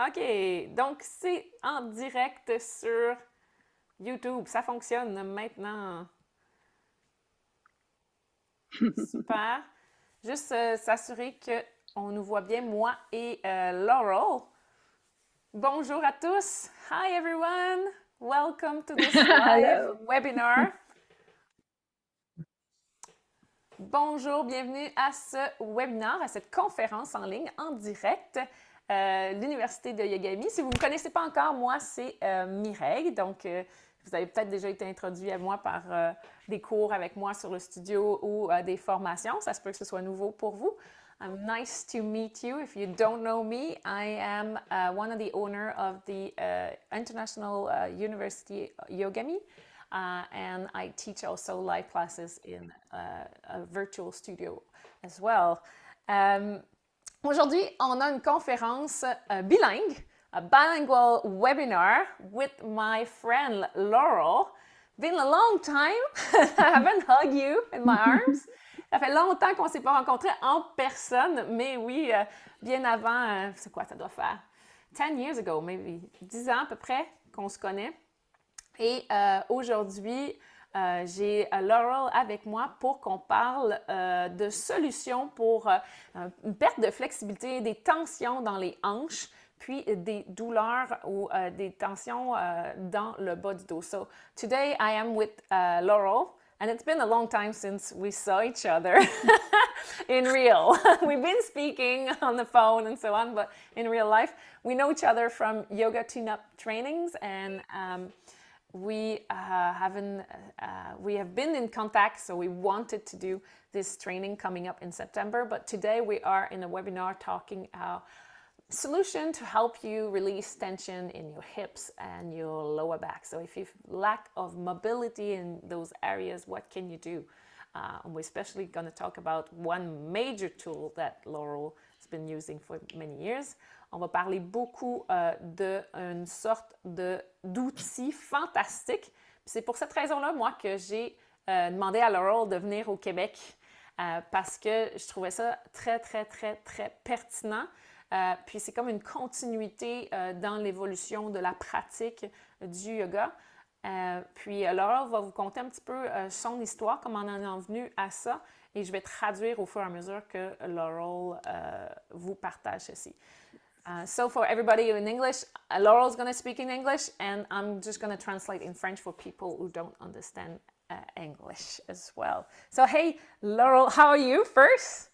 OK, donc c'est en direct sur YouTube. Ça fonctionne maintenant. Super. Juste s'assurer qu'on nous voit bien, moi et Laurel. Bonjour à tous. Hi everyone. Welcome to this live webinar. Bonjour, bienvenue à ce webinaire, à cette conférence en ligne en direct. L'Université de Yagami. Si vous ne me connaissez pas encore, moi, c'est Mireille. Donc, vous avez peut-être déjà été introduit à moi par des cours avec moi sur le studio ou des formations. Ça se peut que ce soit nouveau pour vous. Nice to meet you. If you don't know me, I am one of the owner of the International University Yogami. And I teach also live classes in a virtual studio as well. Aujourd'hui, on a une conférence bilingue, a bilingual webinar with my friend Laurel. Been a long time. I haven't hugged you in my arms. Ça fait longtemps qu'on ne s'est pas rencontrés en personne, mais oui, bien avant, c'est quoi ça doit faire? 10 years ago, maybe. 10 ans à peu près qu'on se connaît. Et aujourd'hui, j'ai Laurel avec moi pour qu'on parle de solutions pour une perte de flexibilité, des tensions dans les hanches, puis des douleurs ou des tensions dans le bas du dos. So today I am with Laurel, and it's been a long time since we saw each other in real. We've been speaking on the phone and so on, but in real life, we know each other from yoga tune-up trainings, and we have been in contact, so we wanted to do this training coming up in September. But today we are in a webinar talking a solution to help you release tension in your hips and your lower back. So if you lack of mobility in those areas, what can you do? We're especially going to talk about one major tool that Laurel has been using for many years. On va parler beaucoup d'une sorte d'outil fantastique. C'est pour cette raison-là, moi, que j'ai demandé à Laurel de venir au Québec parce que je trouvais ça très, très, très, très pertinent. Puis c'est comme une continuité dans l'évolution de la pratique du yoga. Puis Laurel va vous conter un petit peu son histoire, comment on en est venu à ça. Et je vais traduire au fur et à mesure que Laurel vous partage ceci. So for everybody in English, Laurel's going to speak in English, and I'm just going to translate in French for people who don't understand English as well. So hey, Laurel, how are you first?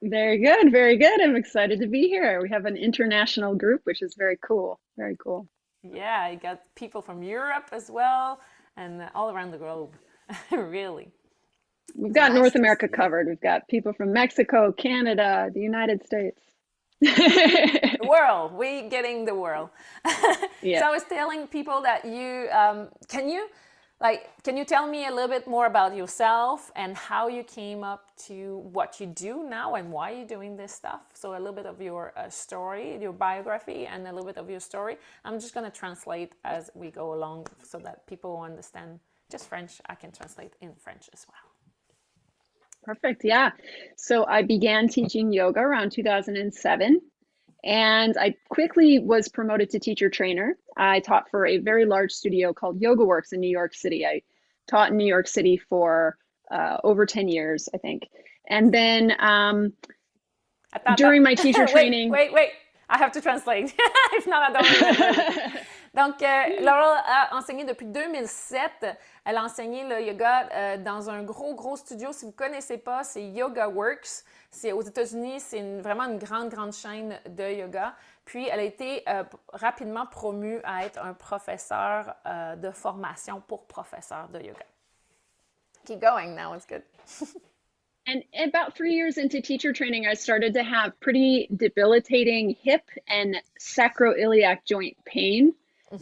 Very good, very good. I'm excited to be here. We have an international group, which is very cool, very cool. Yeah, you got people from Europe as well, and all around the globe, really. We've got North America covered. We've got people from Mexico, Canada, the United States. The world, we're getting the world. Yeah. So I was telling people that you, can you tell me a little bit more about yourself and how you came up to what you do now and why you're doing this stuff? So a little bit of your story, your biography, and a little bit of your story. I'm just going to translate as we go along so that people will understand just French. I can translate in French as well. Perfect. Yeah. So I began teaching yoga around 2007, and I quickly was promoted to teacher trainer. I taught for a very large studio called Yoga Works in New York City. I taught in New York City for over 10 years, I think. And then during my teacher training... Wait. I have to translate. If not, I don't remember. Donc, Laurel a enseigné depuis 2007. Elle a enseigné le yoga dans un gros studio. Si vous ne connaissez pas, c'est Yoga Works. C'est aux États-Unis. C'est vraiment une grande chaîne de yoga. Puis, elle a été rapidement promue à être un professeur de formation pour professeurs de yoga. Keep going now, it's good. And about 3 years into teacher training, I started to have pretty debilitating hip and sacroiliac joint pain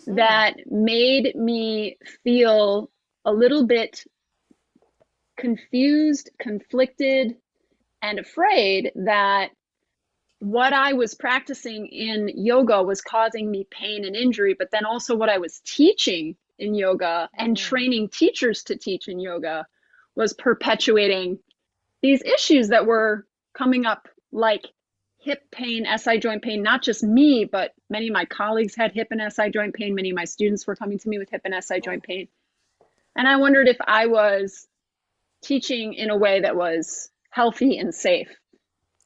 that made me feel a little bit confused, conflicted, and afraid that what I was practicing in yoga was causing me pain and injury, but then also what I was teaching in yoga and training teachers to teach in yoga was perpetuating these issues that were coming up like hip pain, SI joint pain, not just me, but many of my colleagues had hip and SI joint pain. Many of my students were coming to me with hip and SI joint pain. And I wondered if I was teaching in a way that was healthy and safe.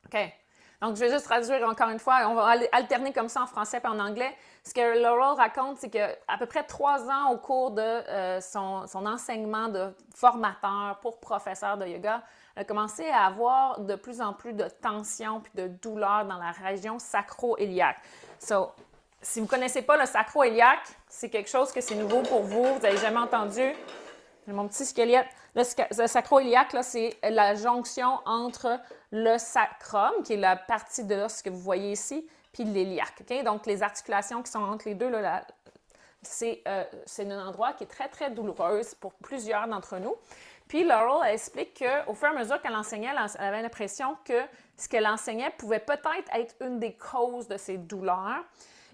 OK. Donc, je vais juste traduire encore une fois. On va alterner comme ça en français et en anglais. Ce que Laurel raconte, c'est qu'à peu près 3 ans au cours de son enseignement de formateur pour professeur de yoga, elle a commencé à avoir de plus en plus de tensions puis de douleurs dans la région sacro-iliaque. So, si vous ne connaissez pas le sacro-iliaque, c'est quelque chose que c'est nouveau pour vous, vous n'avez jamais entendu. Mon petit squelette. Le sacro-iliaque, c'est la jonction entre le sacrum, qui est la partie de l'os que vous voyez ici, puis l'iliaque. Okay? Donc, les articulations qui sont entre les deux, c'est un endroit qui est très, très douloureux pour plusieurs d'entre nous. Puis Laurel explique qu'au fur et à mesure qu'elle enseignait, elle avait l'impression que ce qu'elle enseignait pouvait peut-être être une des causes de ces douleurs.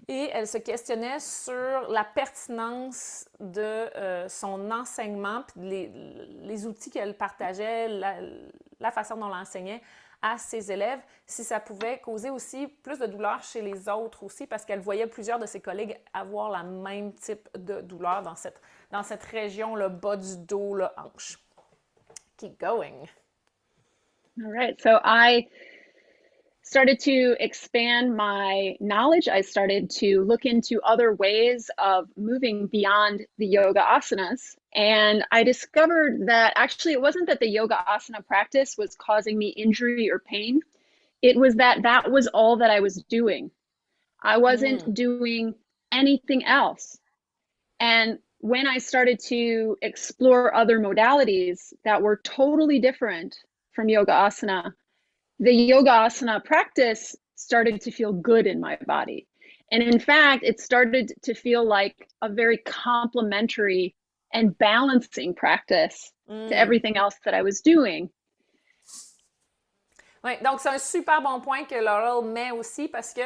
Et elle se questionnait sur la pertinence de son enseignement, puis les outils qu'elle partageait, la façon dont elle enseignait à ses élèves, si ça pouvait causer aussi plus de douleur chez les autres aussi, parce qu'elle voyait plusieurs de ses collègues avoir le même type de douleur dans cette région, le bas du dos, le hanche. Keep going. All right, so I started to expand my knowledge. I started to look into other ways of moving beyond the yoga asanas. And I discovered that actually it wasn't that the yoga asana practice was causing me injury or pain. It was that was all that I was doing. I wasn't doing anything else. And when I started to explore other modalities that were totally different from yoga asana, the yoga asana practice started to feel good in my body. And in fact, it started to feel like a very complementary and balancing practice to everything else that I was doing. Oui, donc c'est un super bon point que Laurel met aussi parce que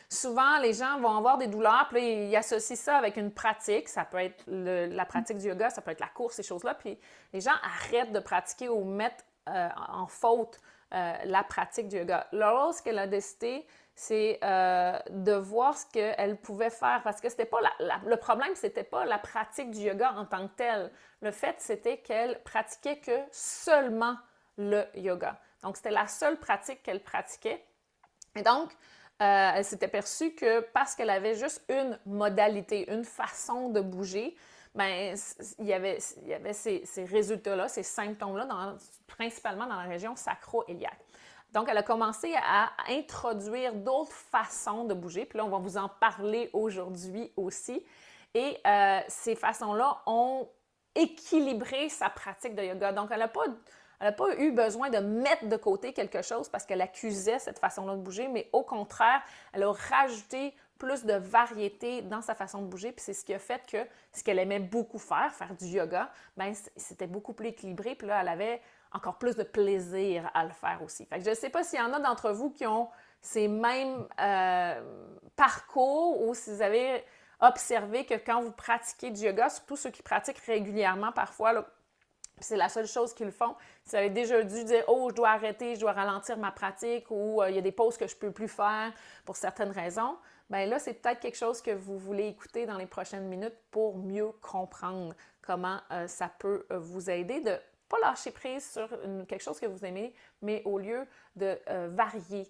souvent, les gens vont avoir des douleurs, puis ils associent ça avec une pratique. Ça peut être la pratique du yoga, ça peut être la course, ces choses-là. Puis les gens arrêtent de pratiquer ou mettent en faute la pratique du yoga. Laurel, ce qu'elle a décidé, c'est de voir ce qu'elle pouvait faire. Parce que c'était pas le problème, c'était pas la pratique du yoga en tant que telle. Le fait, c'était qu'elle pratiquait que seulement le yoga. Donc, c'était la seule pratique qu'elle pratiquait. Et donc, elle s'était perçue que parce qu'elle avait juste une modalité, une façon de bouger, bien, il y avait ces résultats-là, ces symptômes-là, principalement dans la région sacro-iliaque. Donc, elle a commencé à introduire d'autres façons de bouger. Puis là, on va vous en parler aujourd'hui aussi. Et ces façons-là ont équilibré sa pratique de yoga. Donc, elle n'a pas eu besoin de mettre de côté quelque chose parce qu'elle accusait cette façon-là de bouger, mais au contraire, elle a rajouté plus de variété dans sa façon de bouger, puis c'est ce qui a fait que ce qu'elle aimait beaucoup faire du yoga, bien, c'était beaucoup plus équilibré, puis là, elle avait encore plus de plaisir à le faire aussi. Fait que je ne sais pas s'il y en a d'entre vous qui ont ces mêmes parcours ou si vous avez observé que quand vous pratiquez du yoga, surtout ceux qui pratiquent régulièrement parfois, là, c'est la seule chose qu'ils font. Si vous avez déjà dû dire « Oh, je dois arrêter, je dois ralentir ma pratique » ou « Il y a des pauses que je ne peux plus faire pour certaines raisons », bien là, c'est peut-être quelque chose que vous voulez écouter dans les prochaines minutes pour mieux comprendre comment ça peut vous aider de ne pas lâcher prise sur quelque chose que vous aimez, mais au lieu de varier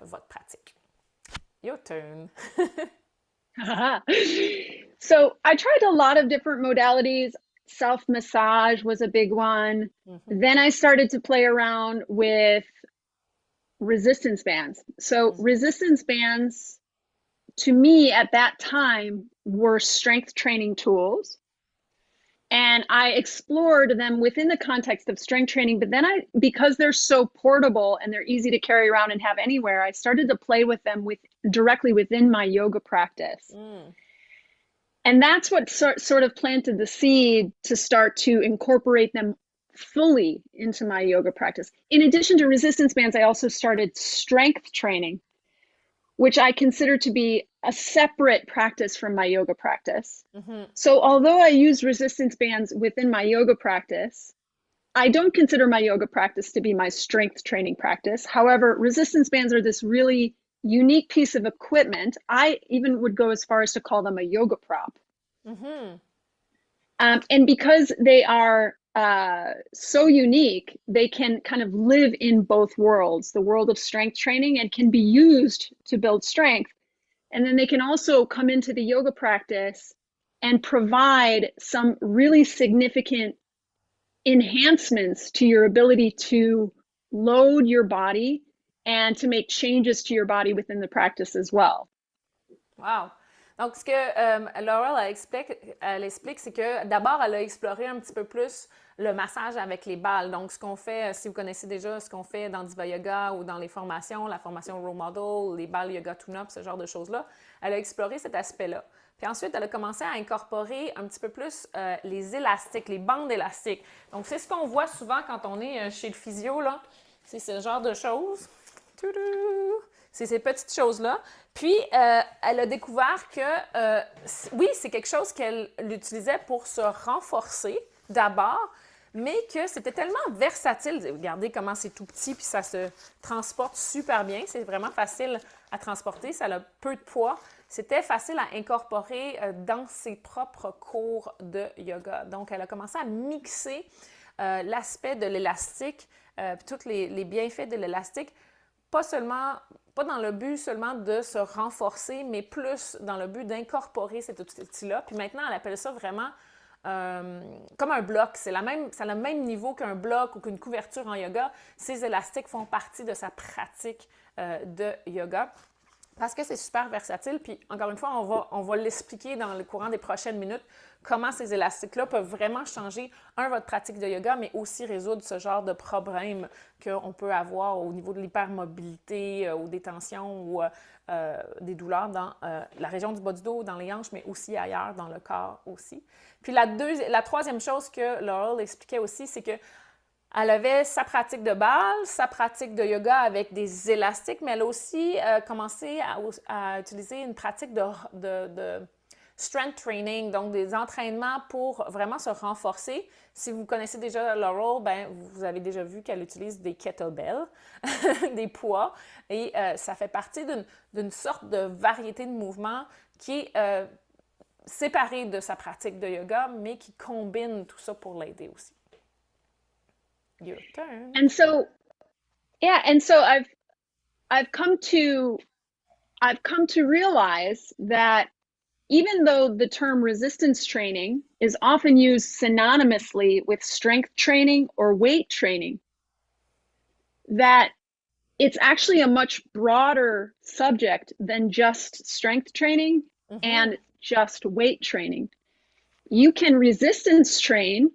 votre pratique. Your turn. So I tried a lot of different modalities. Self-massage was a big one. Mm-hmm. Then I started to play around with resistance bands. So resistance bands, to me at that time, were strength training tools. And I explored them within the context of strength training, but then because they're so portable and they're easy to carry around and have anywhere, I started to play with them directly within my yoga practice. And that's what sort of planted the seed to start to incorporate them fully into my yoga practice. In addition to resistance bands, I also started strength training, which I consider to be a separate practice from my yoga practice. Mm-hmm. So although I use resistance bands within my yoga practice, I don't consider my yoga practice to be my strength training practice. However, resistance bands are this really unique piece of equipment. I even would go as far as to call them a yoga prop. Mhm. And because they are so unique, they can kind of live in both worlds, the world of strength training, and can be used to build strength. And then they can also come into the yoga practice and provide some really significant enhancements to your ability to load your body and to make changes to your body within the practice as well. Wow! Donc, ce que Laurel elle explique, c'est que d'abord, elle a exploré un petit peu plus le massage avec les balles. Donc, ce qu'on fait, si vous connaissez déjà ce qu'on fait dans Diva Yoga ou dans les formations, la formation Role Model, les balles Yoga Tune-Up, ce genre de choses-là, elle a exploré cet aspect-là. Puis ensuite, elle a commencé à incorporer un petit peu plus les élastiques, les bandes élastiques. Donc, c'est ce qu'on voit souvent quand on est chez le physio, là. C'est ce genre de choses. C'est ces petites choses-là. Puis, elle a découvert que, oui, c'est quelque chose qu'elle utilisait pour se renforcer d'abord, mais que c'était tellement versatile. Regardez comment c'est tout petit, puis ça se transporte super bien. C'est vraiment facile à transporter, ça a peu de poids. C'était facile à incorporer dans ses propres cours de yoga. Donc, elle a commencé à mixer l'aspect de l'élastique, puis tous les bienfaits de l'élastique, pas dans le but seulement de se renforcer, mais plus dans le but d'incorporer cet outil-là. Puis maintenant, elle appelle ça vraiment comme un bloc. Ça a le même niveau qu'un bloc ou qu'une couverture en yoga. Ces élastiques font partie de sa pratique de yoga. Parce que c'est super versatile, puis encore une fois, on va l'expliquer dans le courant des prochaines minutes, comment ces élastiques-là peuvent vraiment changer, votre pratique de yoga, mais aussi résoudre ce genre de problème qu'on peut avoir au niveau de l'hypermobilité ou des tensions ou des douleurs dans la région du bas du dos, dans les hanches, mais aussi ailleurs, dans le corps aussi. Puis la troisième chose que Laurel expliquait aussi, c'est que elle avait sa pratique de base, sa pratique de yoga avec des élastiques, mais elle a aussi commencé à utiliser une pratique de strength training, donc des entraînements pour vraiment se renforcer. Si vous connaissez déjà Laurel, ben, vous avez déjà vu qu'elle utilise des kettlebells, des poids, et ça fait partie d'une sorte de variété de mouvements qui est séparée de sa pratique de yoga, mais qui combine tout ça pour l'aider aussi. Your turn. And so, yeah, and so I've come to realize that even though the term resistance training is often used synonymously with strength training or weight training, that it's actually a much broader subject than just strength training and just weight training. You can resistance train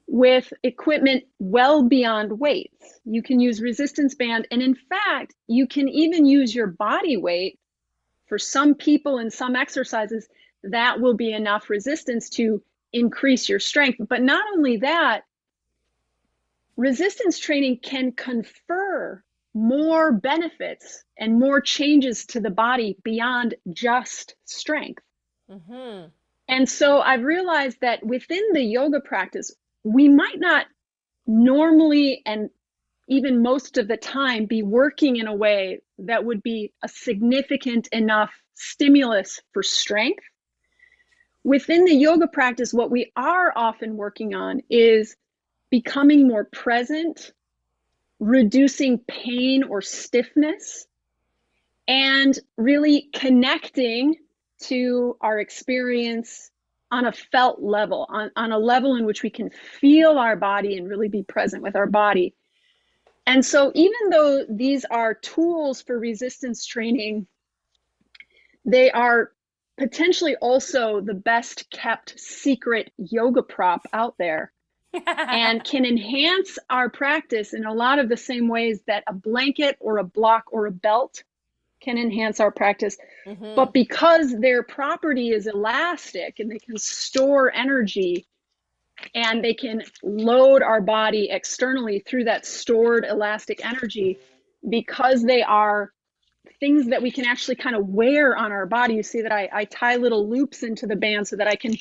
with equipment well beyond weights. You can use resistance band, and in fact, you can even use your body weight. For some people in some exercises, that will be enough resistance to increase your strength. But not only that, resistance training can confer more benefits and more changes to the body beyond just strength. Mm-hmm. And so I've realized that within the yoga practice, we might not normally and even most of the time be working in a way that would be a significant enough stimulus for strength. Within the yoga practice, what we are often working on is becoming more present, reducing pain or stiffness, and really connecting to our experience on a felt level, on a level in which we can feel our body and really be present with our body. And so even though these are tools for resistance training, they are potentially also the best kept secret yoga prop out there and can enhance our practice in a lot of the same ways that a blanket or a block or a belt can enhance our practice. Mm-hmm. But because their property is elastic and they can store energy and they can load our body externally through that stored elastic energy, because they are things that we can actually kind of wear on our body. You see that I tie little loops into the band so that I can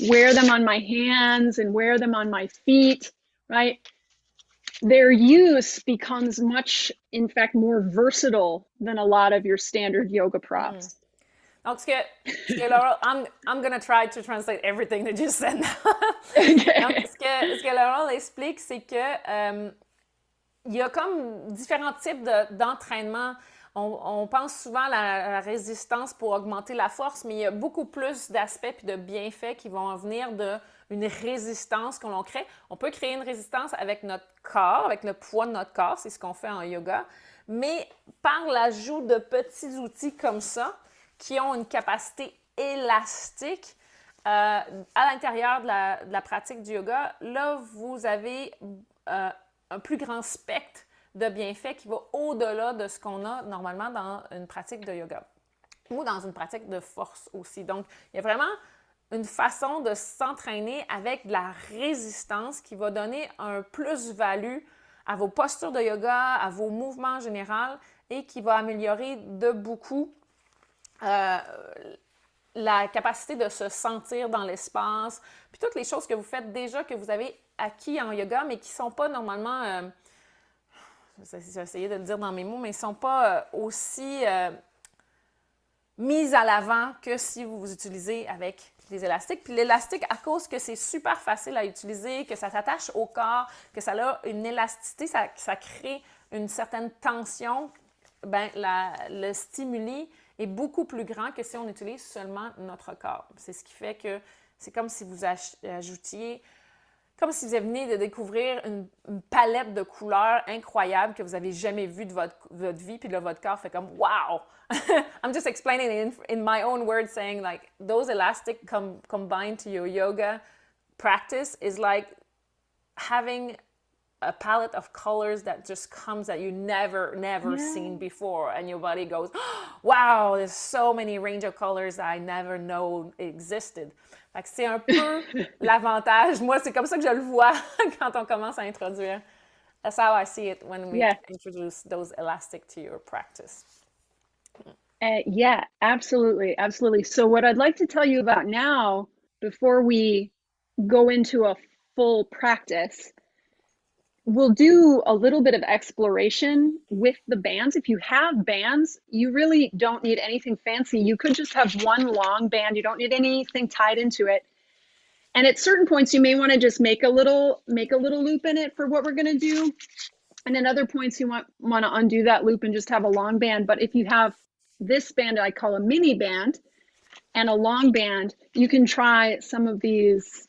wear them on my hands and wear them on my feet, right? their use becomes much, in fact, more versatile than a lot of your standard yoga props. Donc, Laurel, I'm going to try to translate everything that you said now. Donc, Okay. ce que Laurel explique, c'est que il y a comme différents types d'entraînement. On pense souvent à la résistance pour augmenter la force, mais il y a beaucoup plus d'aspects et de bienfaits qui vont venir d'une résistance que l'on crée. On peut créer une résistance avec notre corps, avec le poids de notre corps, c'est ce qu'on fait en yoga, mais par l'ajout de petits outils comme ça, qui ont une capacité élastique à l'intérieur de la pratique du yoga, là, vous avez un plus grand spectre de bienfaits qui va au-delà de ce qu'on a normalement dans une pratique de yoga ou dans une pratique de force aussi. Donc, il y a vraiment une façon de s'entraîner avec de la résistance qui va donner un plus-value à vos postures de yoga, à vos mouvements en général et qui va améliorer de beaucoup la capacité de se sentir dans l'espace, puis toutes les choses que vous faites déjà, que vous avez acquis en yoga, mais qui ne sont pas normalement, je vais essayer de le dire dans mes mots, mais qui ne sont pas aussi mises à l'avant que si vous vous utilisez avec les élastiques. Puis l'élastique, à cause que c'est super facile à utiliser, que ça s'attache au corps, que ça a une élasticité, ça crée une certaine tension, ben, le stimuli est beaucoup plus grand que si on utilise seulement notre corps. C'est ce qui fait que c'est comme si vous ajoutiez, comme si vous veniez de découvrir une palette de couleurs incroyable que vous n'avez jamais vue de votre vie, puis là, votre corps fait comme « wow! » I'm just explaining in my own words, saying like those elastic combined to your yoga practice is like having a palette of colors that just comes that you never seen before, and your body goes, wow, there's so many range of colors that I never know existed. Fait que c'est un peu l'avantage. Moi, c'est comme ça que je le vois quand on commence à introduire. That's how I see it when we introduce those elastic to your practice. Yeah, absolutely. Absolutely. So what I'd like to tell you about now, before we go into a full practice, we'll do a little bit of exploration with the bands. If you have bands, you really don't need anything fancy. You could just have one long band. You don't need anything tied into it. And at certain points, you may want to just make a little loop in it for what we're going to do. And at other points, you want to undo that loop and just have a long band. But if you have this band I call a mini band and a long band, you can try some of these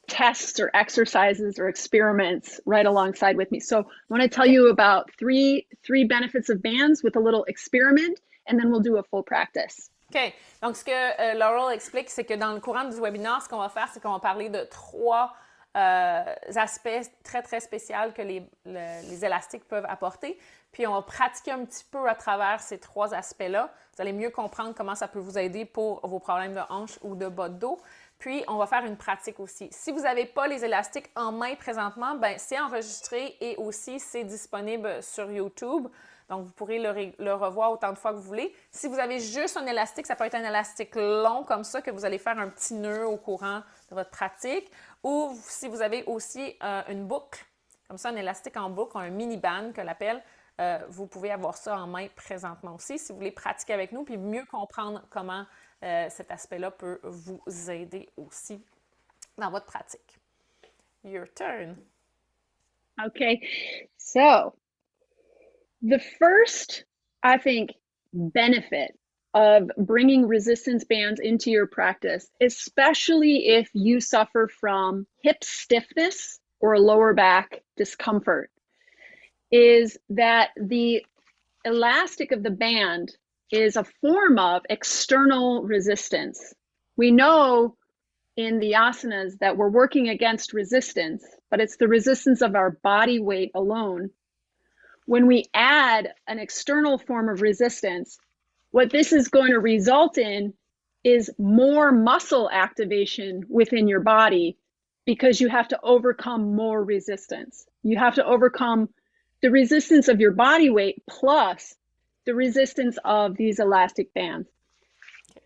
tests or exercises or experiments right alongside with me. So I want to tell you about three benefits of bands with a little experiment, and then we'll do a full practice. OK. Donc, ce que Laurel explique, c'est que dans le courant du webinaire, ce qu'on va faire, c'est qu'on va parler de 3 aspects très, très spéciaux que les élastiques peuvent apporter. Puis, on va pratiquer un petit peu à travers ces 3 aspects-là. Vous allez mieux comprendre comment ça peut vous aider pour vos problèmes de hanche ou de bas de dos. Puis, on va faire une pratique aussi. Si vous n'avez pas les élastiques en main présentement, ben c'est enregistré et aussi c'est disponible sur YouTube. Donc, vous pourrez le revoir autant de fois que vous voulez. Si vous avez juste un élastique, ça peut être un élastique long comme ça que vous allez faire un petit nœud au courant de votre pratique. Ou si vous avez aussi une boucle, comme ça, un élastique en boucle, un mini-band que l'appelle, vous pouvez avoir ça en main présentement aussi si vous voulez pratiquer avec nous puis mieux comprendre comment cet aspect-là peut vous aider aussi dans votre pratique. Your turn. Okay, so the first, I think, benefit of bringing resistance bands into your practice, especially if you suffer from hip stiffness or lower back discomfort, is that the elastic of the band is a form of external resistance. We know in the asanas that we're working against resistance, but it's the resistance of our body weight alone. When we add an external form of resistance, what this is going to result in is more muscle activation within your body because you have to overcome more resistance. You have to overcome the resistance of your body weight plus the resistance of these elastic bands.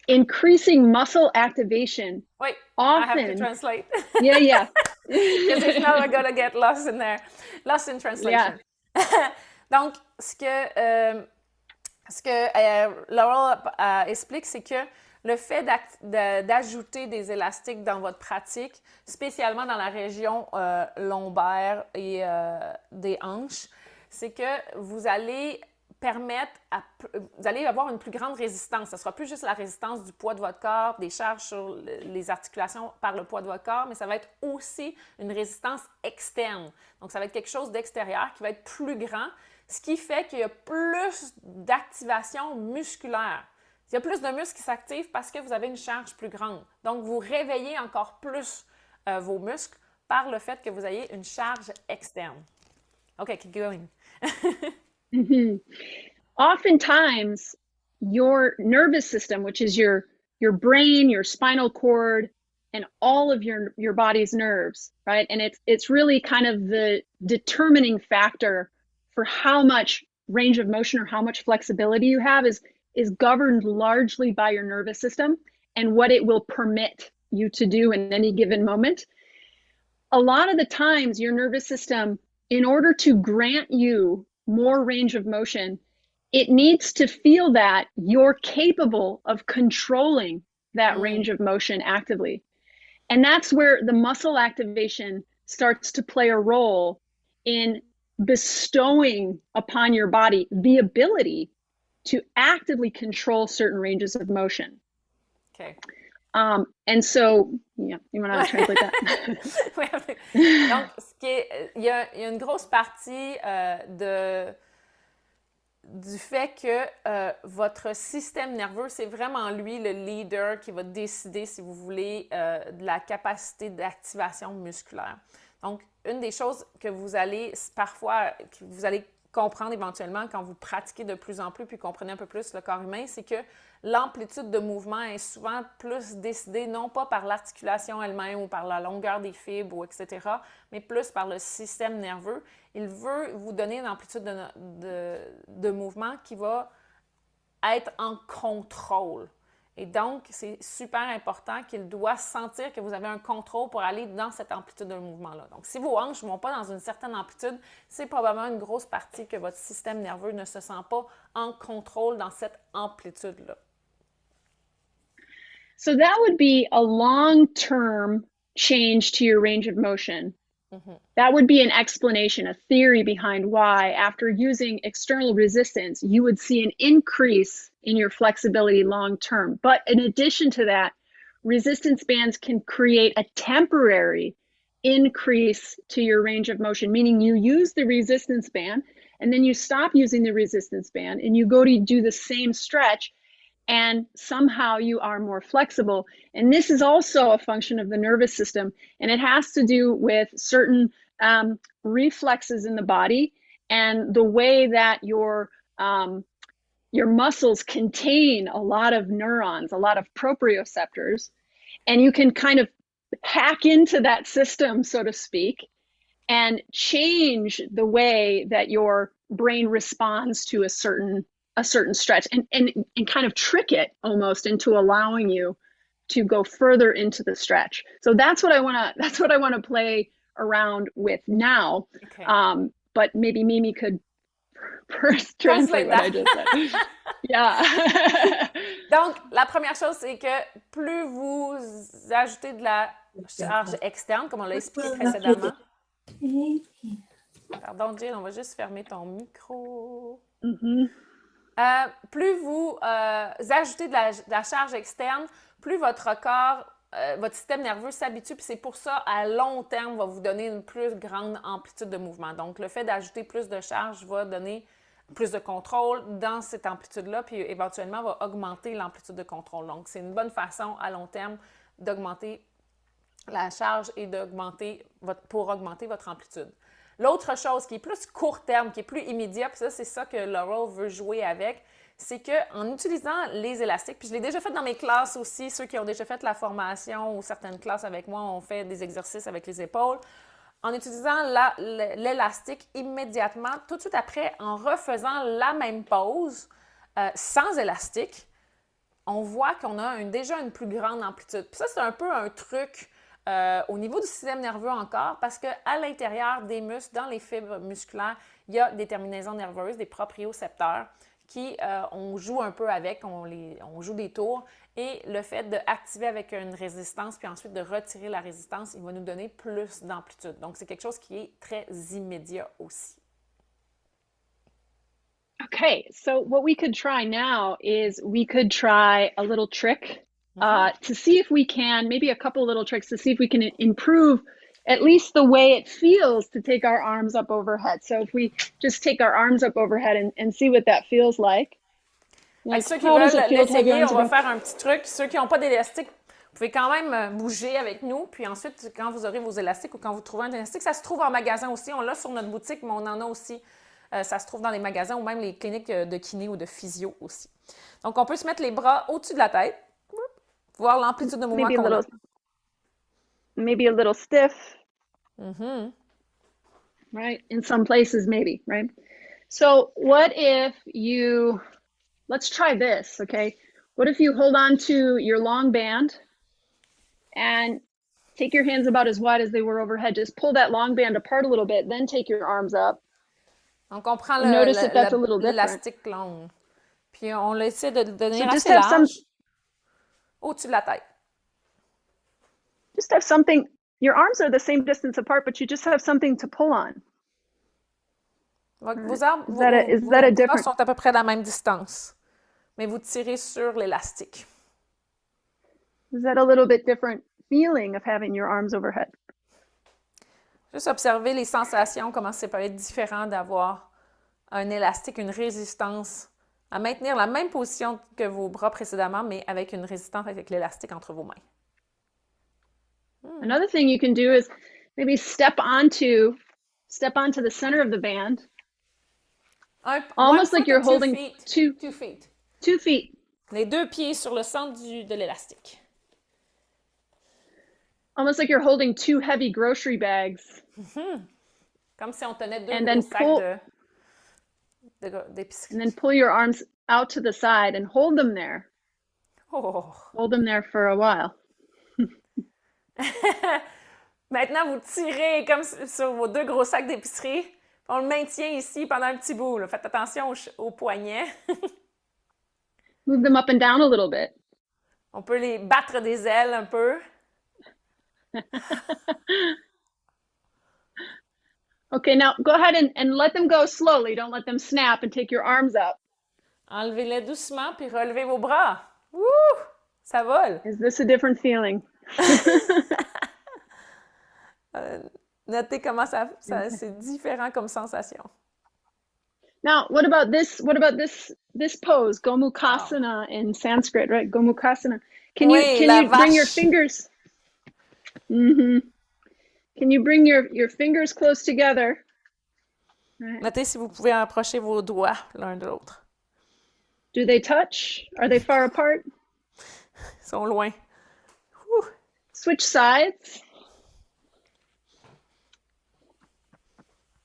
increasing muscle activation. Wait, I have to Often. translate. Yeah. Because if not, we're gonna get lost in there. Lost in translation. Yeah. Donc, ce que Laurel explique, c'est que le fait d'ajouter des élastiques dans votre pratique, spécialement dans la région lombaire et des hanches, c'est que vous allez vous allez avoir une plus grande résistance. Ce ne sera plus juste la résistance du poids de votre corps, des charges sur les articulations par le poids de votre corps, mais ça va être aussi une résistance externe. Donc, ça va être quelque chose d'extérieur qui va être plus grand, ce qui fait qu'il y a plus d'activation musculaire. Il y a plus de muscles qui s'activent parce que vous avez une charge plus grande. Donc, vous réveillez encore plus vos muscles par le fait que vous ayez une charge externe. OK, keep going. Mm-hmm. Oftentimes, your nervous system, which is your brain, your spinal cord, and all of your body's nerves, right? And it's really kind of the determining factor for how much range of motion or how much flexibility you have is governed largely by your nervous system and what it will permit you to do in any given moment. A lot of the times, your nervous system, in order to grant you more range of motion, it needs to feel that you're capable of controlling that range of motion actively. And that's where the muscle activation starts to play a role in bestowing upon your body the ability to actively control certain ranges of motion. Okay. And so, yeah, you want to translate that? Donc, il y a une grosse partie du fait que votre système nerveux, c'est vraiment lui le leader qui va décider, si vous voulez, de la capacité d'activation musculaire. Donc, une des choses que vous allez comprendre éventuellement quand vous pratiquez de plus en plus puis comprenez un peu plus le corps humain, c'est que l'amplitude de mouvement est souvent plus décidée non pas par l'articulation elle-même ou par la longueur des fibres, ou etc., mais plus par le système nerveux. Il veut vous donner une amplitude de mouvement qui va être en contrôle. Et donc, c'est super important qu'il doit sentir que vous avez un contrôle pour aller dans cette amplitude de mouvement-là. Donc, si vos hanches ne vont pas dans une certaine amplitude, c'est probablement une grosse partie que votre système nerveux ne se sent pas en contrôle dans cette amplitude-là. So that would be a long-term change to your range of motion. Mm-hmm. That would be an explanation, a theory behind why, after using external resistance, you would see an increase in your flexibility long-term. But in addition to that, resistance bands can create a temporary increase to your range of motion, meaning you use the resistance band and then you stop using the resistance band and you go to do the same stretch and somehow you are more flexible. And this is also a function of the nervous system, and it has to do with certain reflexes in the body and the way that your muscles contain a lot of neurons, a lot of proprioceptors, and you can kind of hack into that system, so to speak, and change the way that your brain responds to a certain stretch and kind of trick it almost into allowing you to go further into the stretch. So that's what I want to play around with now. Okay. But maybe Mimi could first translate what I just said. Yeah. Donc, la première chose, c'est que plus vous ajoutez de la charge externe, comme on l'a expliqué précédemment. Pardon, Jill, on va juste fermer ton micro. Mm-hmm. Plus vous ajoutez de la charge externe, plus votre corps, votre système nerveux s'habitue, puis c'est pour ça, à long terme, va vous donner une plus grande amplitude de mouvement. Donc, le fait d'ajouter plus de charge va donner plus de contrôle dans cette amplitude-là, puis éventuellement va augmenter l'amplitude de contrôle. Donc, c'est une bonne façon, à long terme, d'augmenter la charge et pour augmenter votre amplitude. L'autre chose qui est plus court terme, qui est plus immédiat, puis ça, c'est ça que Laurel veut jouer avec, c'est qu'en utilisant les élastiques, puis je l'ai déjà fait dans mes classes aussi, ceux qui ont déjà fait la formation ou certaines classes avec moi ont fait des exercices avec les épaules, en utilisant l'élastique immédiatement, tout de suite après, en refaisant la même pose, sans élastique, on voit qu'on a déjà une plus grande amplitude. Puis ça, c'est un peu un truc au niveau du système nerveux encore, parce qu'à l'intérieur des muscles, dans les fibres musculaires, il y a des terminaisons nerveuses, des propriocepteurs, qui, on joue un peu avec, on joue des tours, et le fait d'activer avec une résistance, puis ensuite de retirer la résistance, il va nous donner plus d'amplitude. Donc, c'est quelque chose qui est très immédiat aussi. Okay, so what we could try now is we could try a little trick to see if we can, maybe a couple little tricks to see if we can improve at least the way it feels to take our arms up overhead. So if we just take our arms up overhead and see what that feels like. Ceux qui veulent l'essayer, on va faire un petit truc. Ceux qui n'ont pas d'élastique, vous pouvez quand même bouger avec nous. Puis ensuite, quand vous aurez vos élastiques ou quand vous trouvez un élastique, ça se trouve en magasin aussi. On l'a sur notre boutique, mais on en a aussi. Ça se trouve dans les magasins ou même les cliniques de kiné ou de physio aussi. Donc, on peut se mettre les bras au-dessus de la tête, voir l'amplitude de mouvement qu'on a. Maybe a little stiff. Right? In some places, maybe, right? So what if you, let's try this, okay? What if you hold on to your long band and take your hands about as wide as they were overhead. Just pull that long band apart a little bit, then take your arms up. Donc, on prend l'élastique long. Puis, on essaie de donner assez large au-dessus de la tête. Just have something, your arms are the same distance apart, but you just have something to pull on. Donc, vos bras sont à peu près à la même distance, mais vous tirez sur l'élastique. Is that a little bit different feeling of having your arms overhead? Juste observer les sensations, comment ça peut être différent d'avoir un élastique, une résistance à maintenir la même position que vos bras précédemment, mais avec une résistance avec l'élastique entre vos mains. Another thing you can do is maybe step onto the center of the band. Almost like you're holding two feet. Les deux pieds sur le centre de l'élastique. Almost like you're holding two heavy grocery bags. Comme si on tenait deux gros sacs d'épicerie. And then pull your arms out to the side and hold them there. Hold them there for a while. Maintenant, vous tirez comme sur vos deux gros sacs d'épicerie. On le maintient ici pendant un petit bout. Là. Faites attention aux poignets. Move them up and down a little bit. On peut les battre des ailes un peu. Okay, now go ahead and let them go slowly. Don't let them snap and take your arms up. Enlevez-les doucement puis relevez vos bras. Wouh! Ça vole. Is this a different feeling? Notez comment c'est différent comme sensation. Now, what about this pose, Gomukasana in Sanskrit, right? Gomukasana. Can you bring your fingers? Can you bring your fingers close together? Right. Notez si vous pouvez approcher vos doigts l'un de l'autre. Do they touch? Are they far apart? Ils sont loin. Switch sides.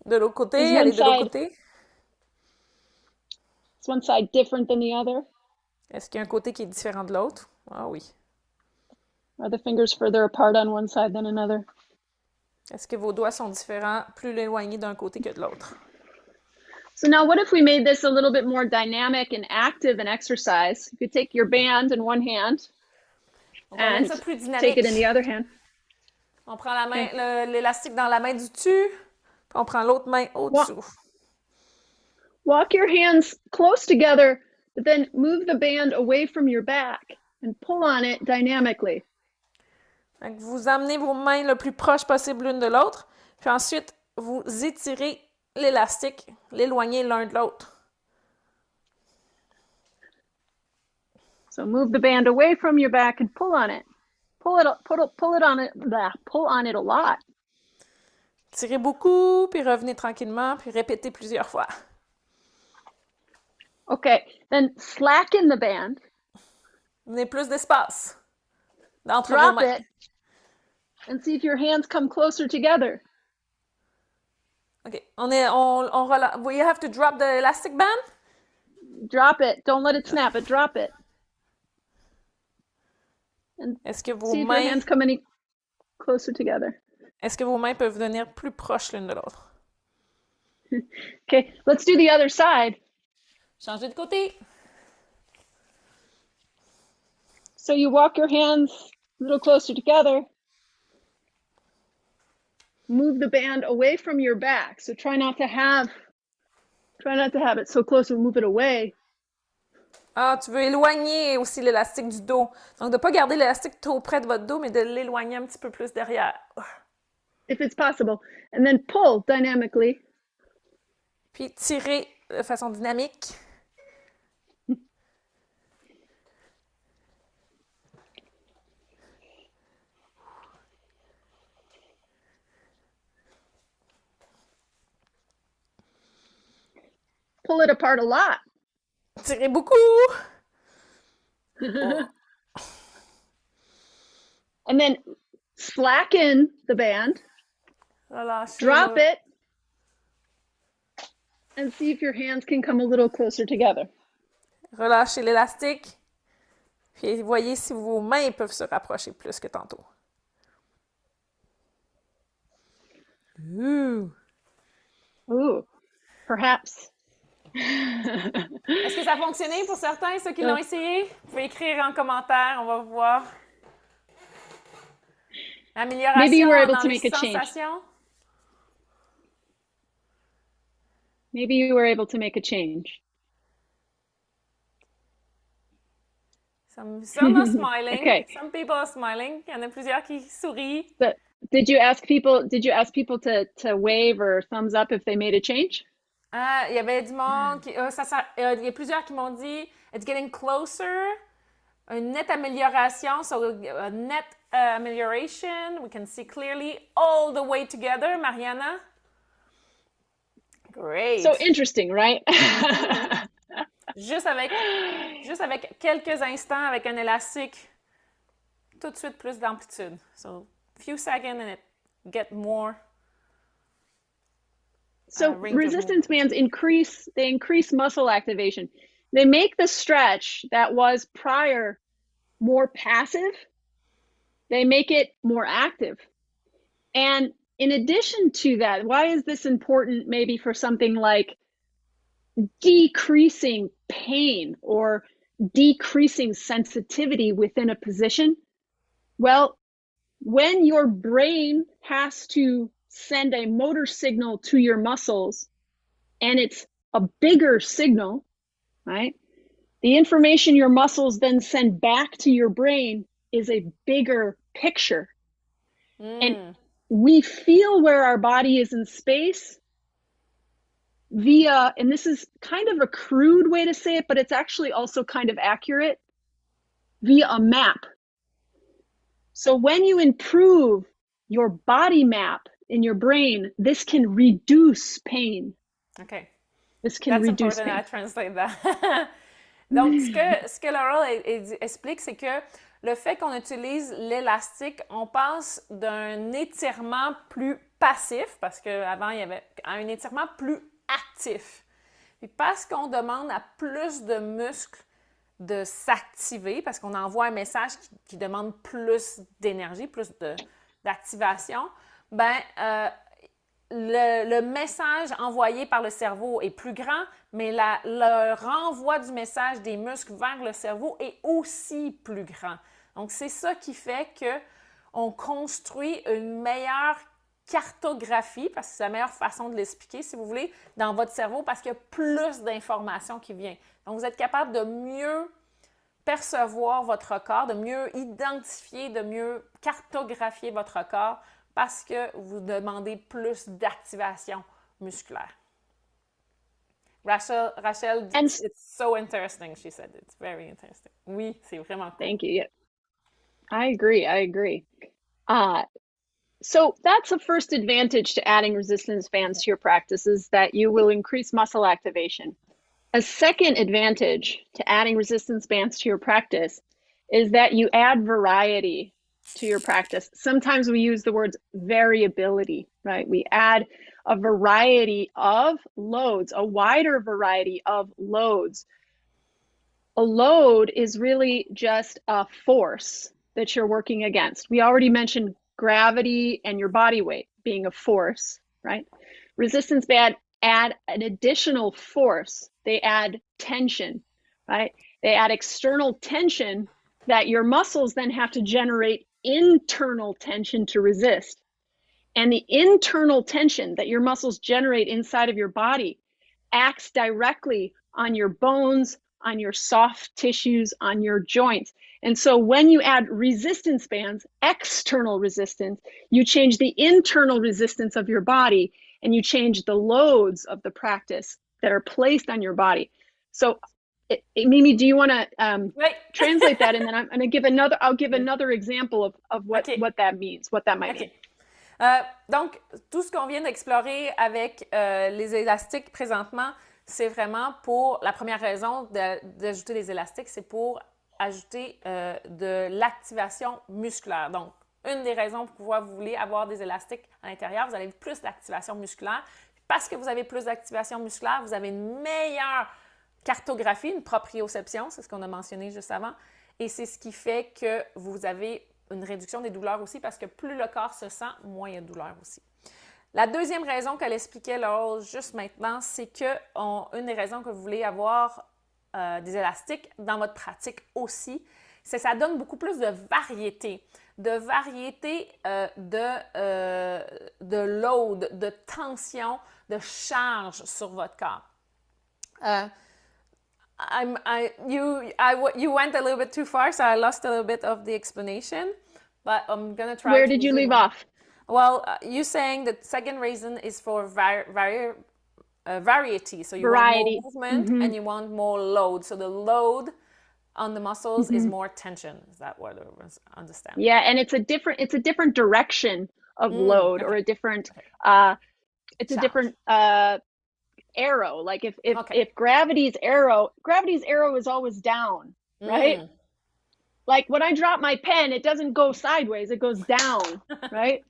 De l'autre côté, allez de l'autre côté. Is one side different than the other? Est-ce qu'il y a un côté qui est différent de l'autre? Ah oui. Are the fingers further apart on one side than another? Est-ce que vos doigts sont différents, plus éloignés d'un côté que de l'autre? So now what if we made this a little bit more dynamic and active in exercise? You could take your band in one hand and take it in the other hand. On prend la main, l'élastique dans la main du dessus, puis on prend l'autre main au-dessous. Walk your hands close together, but then move the band away from your back and pull on it dynamically. Donc, vous amenez vos mains le plus proche possible l'une de l'autre, puis ensuite, vous étirez l'élastique, l'éloignez l'un de l'autre. So move the band away from your back and pull on it. Pull on it a lot. Tirez beaucoup, puis revenez tranquillement, puis répétez plusieurs fois. Okay, then slacken the band. Donnez plus d'espace entre vos mains. Drop it and see if your hands come closer together. Okay, we have to drop the elastic band? Drop it. Don't let it snap it. Drop it. And Est-ce que vos see if your mains, hands come any closer together. est-ce que vos mains peuvent venir plus proches l'une de l'autre? Okay, let's do the other side. Changez de côté. So you walk your hands a little closer together. Move the band away from your back. So try not to have it so close or move it away. Ah, tu veux éloigner aussi l'élastique du dos. Donc, de ne pas garder l'élastique trop près de votre dos, mais de l'éloigner un petit peu plus derrière. If it's possible. And then pull dynamically. Puis, tirer de façon dynamique. Pull it apart a lot. Tirez beaucoup. And then slacken the band. Relâchez. Drop it. And see if your hands can come a little closer together. Relâchez l'élastique. Puis, voyez si vos mains peuvent se rapprocher plus que tantôt. Ooh. Ooh, perhaps. Est-ce que ça a fonctionné pour certains, ceux qui l'ont essayé? Vous pouvez écrire en commentaire, on va voir. Maybe you were Amélioration able dans to les make a change. sensations. Maybe you were able to make a change. Some are smiling. Okay. Some people are smiling. Il y en a plusieurs qui sourient. But did you ask people to wave or thumbs up if they made a change? Il y avait du monde qui... il y a plusieurs qui m'ont dit « It's getting closer ». Une nette amélioration. So, a net amelioration. We can see clearly all the way together. Mariana? Great. So interesting, right? Juste avec quelques instants, avec un élastique, tout de suite plus d'amplitude. So, few seconds and it get more. So resistance bands increase muscle activation. They make the stretch that was prior more passive. They make it more active. And in addition to that, why is this important maybe for something like decreasing pain or decreasing sensitivity within a position? Well, when your brain has to send a motor signal to your muscles, and it's a bigger signal, right? The information your muscles then send back to your brain is a bigger picture. And we feel where our body is in space via, and this is kind of a crude way to say it, but it's actually also kind of accurate, via a map. So when you improve your body map in your brain, this can reduce pain. OK. This can reduce pain. I translate that. Donc, ce que Laurel explique, c'est que le fait qu'on utilise l'élastique, on passe d'un étirement plus passif, parce qu'avant, il y avait un étirement plus actif. Puis parce qu'on demande à plus de muscles de s'activer, parce qu'on envoie un message qui demande plus d'énergie, plus d'activation, le message envoyé par le cerveau est plus grand, mais le renvoi du message des muscles vers le cerveau est aussi plus grand. Donc, c'est ça qui fait qu'on construit une meilleure cartographie, parce que c'est la meilleure façon de l'expliquer, si vous voulez, dans votre cerveau, parce qu'il y a plus d'informations qui viennent. Donc, vous êtes capable de mieux percevoir votre corps, de mieux identifier, de mieux cartographier votre corps, parce que vous demandez plus d'activation musculaire. Rachel, it's so interesting, she said. It's very interesting. Oui, c'est vraiment cool. Thank you. Yeah. I agree. So that's the first advantage to adding resistance bands to your practice, is that you will increase muscle activation. A second advantage to adding resistance bands to your practice is that you add variety to your practice. Sometimes we use the words variability, right? We add a variety of loads, a wider variety of loads. A load is really just a force that you're working against. We already mentioned gravity and your body weight being a force, right? Resistance bands add an additional force. They add tension, right? They add external tension that your muscles then have to generate internal tension to resist. And the internal tension that your muscles generate inside of your body acts directly on your bones, on your soft tissues, on your joints. And so when you add resistance bands, external resistance, you change the internal resistance of your body, and you change the loads of the practice that are placed on your body. So Mimi, do you want to translate that? And then I'm going to give another example of what that means, what that might mean. Donc, tout ce qu'on vient d'explorer avec les élastiques présentement, c'est vraiment pour la première raison d'ajouter les élastiques, c'est pour ajouter de l'activation musculaire. Donc, une des raisons pourquoi vous voulez avoir des élastiques à l'intérieur, vous avez plus d'activation musculaire. Parce que vous avez plus d'activation musculaire, vous avez une meilleure cartographie, une proprioception, c'est ce qu'on a mentionné juste avant. Et c'est ce qui fait que vous avez une réduction des douleurs aussi, parce que plus le corps se sent, moins il y a de douleur aussi. La deuxième raison qu'elle expliquait là, juste maintenant, c'est que une des raisons que vous voulez avoir des élastiques dans votre pratique aussi, c'est que ça donne beaucoup plus de variété de load, de tension, de charge sur votre corps. You went a little bit too far, so I lost a little bit of the explanation, but I'm going to try. Where did you leave off? Well, you saying the second reason is for variety. So you want more movement and you want more load. So the load on the muscles is more tension. Is that what I understand? Yeah, and it's a different direction of load, or a different it's a different arrow. Like if gravity's arrow is always down, right? Like when I drop my pen, it doesn't go sideways, it goes down, right?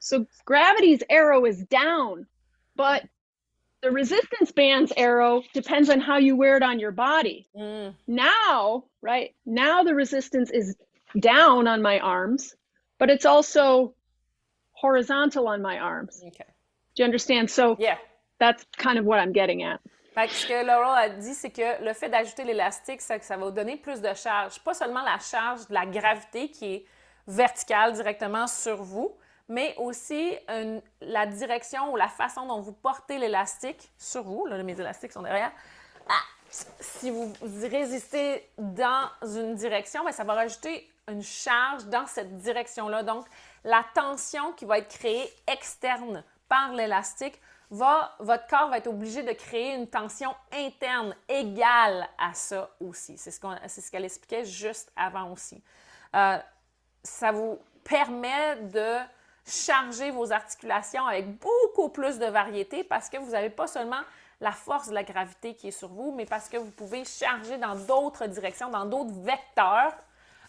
So gravity's arrow is down, but the resistance band's arrow depends on how you wear it on your body. Now, right? Now the resistance is down on my arms, but it's also horizontal on my arms. Okay. Do you understand? So yeah, that's kind of what I'm getting at. Fait que ce que Laurel a dit, c'est que le fait d'ajouter l'élastique, c'est que ça va vous donner plus de charge. Pas seulement la charge de la gravité qui est verticale directement sur vous, mais aussi la direction ou la façon dont vous portez l'élastique sur vous. Là, mes élastiques sont derrière. Si vous résistez dans une direction, bien, ça va rajouter une charge dans cette direction-là. Donc, la tension qui va être créée externe par l'élastique, votre corps va être obligé de créer une tension interne égale à ça aussi. C'est ce qu'elle expliquait juste avant aussi. Ça vous permet de charger vos articulations avec beaucoup plus de variété parce que vous n'avez pas seulement la force de la gravité qui est sur vous, mais parce que vous pouvez charger dans d'autres directions, dans d'autres vecteurs,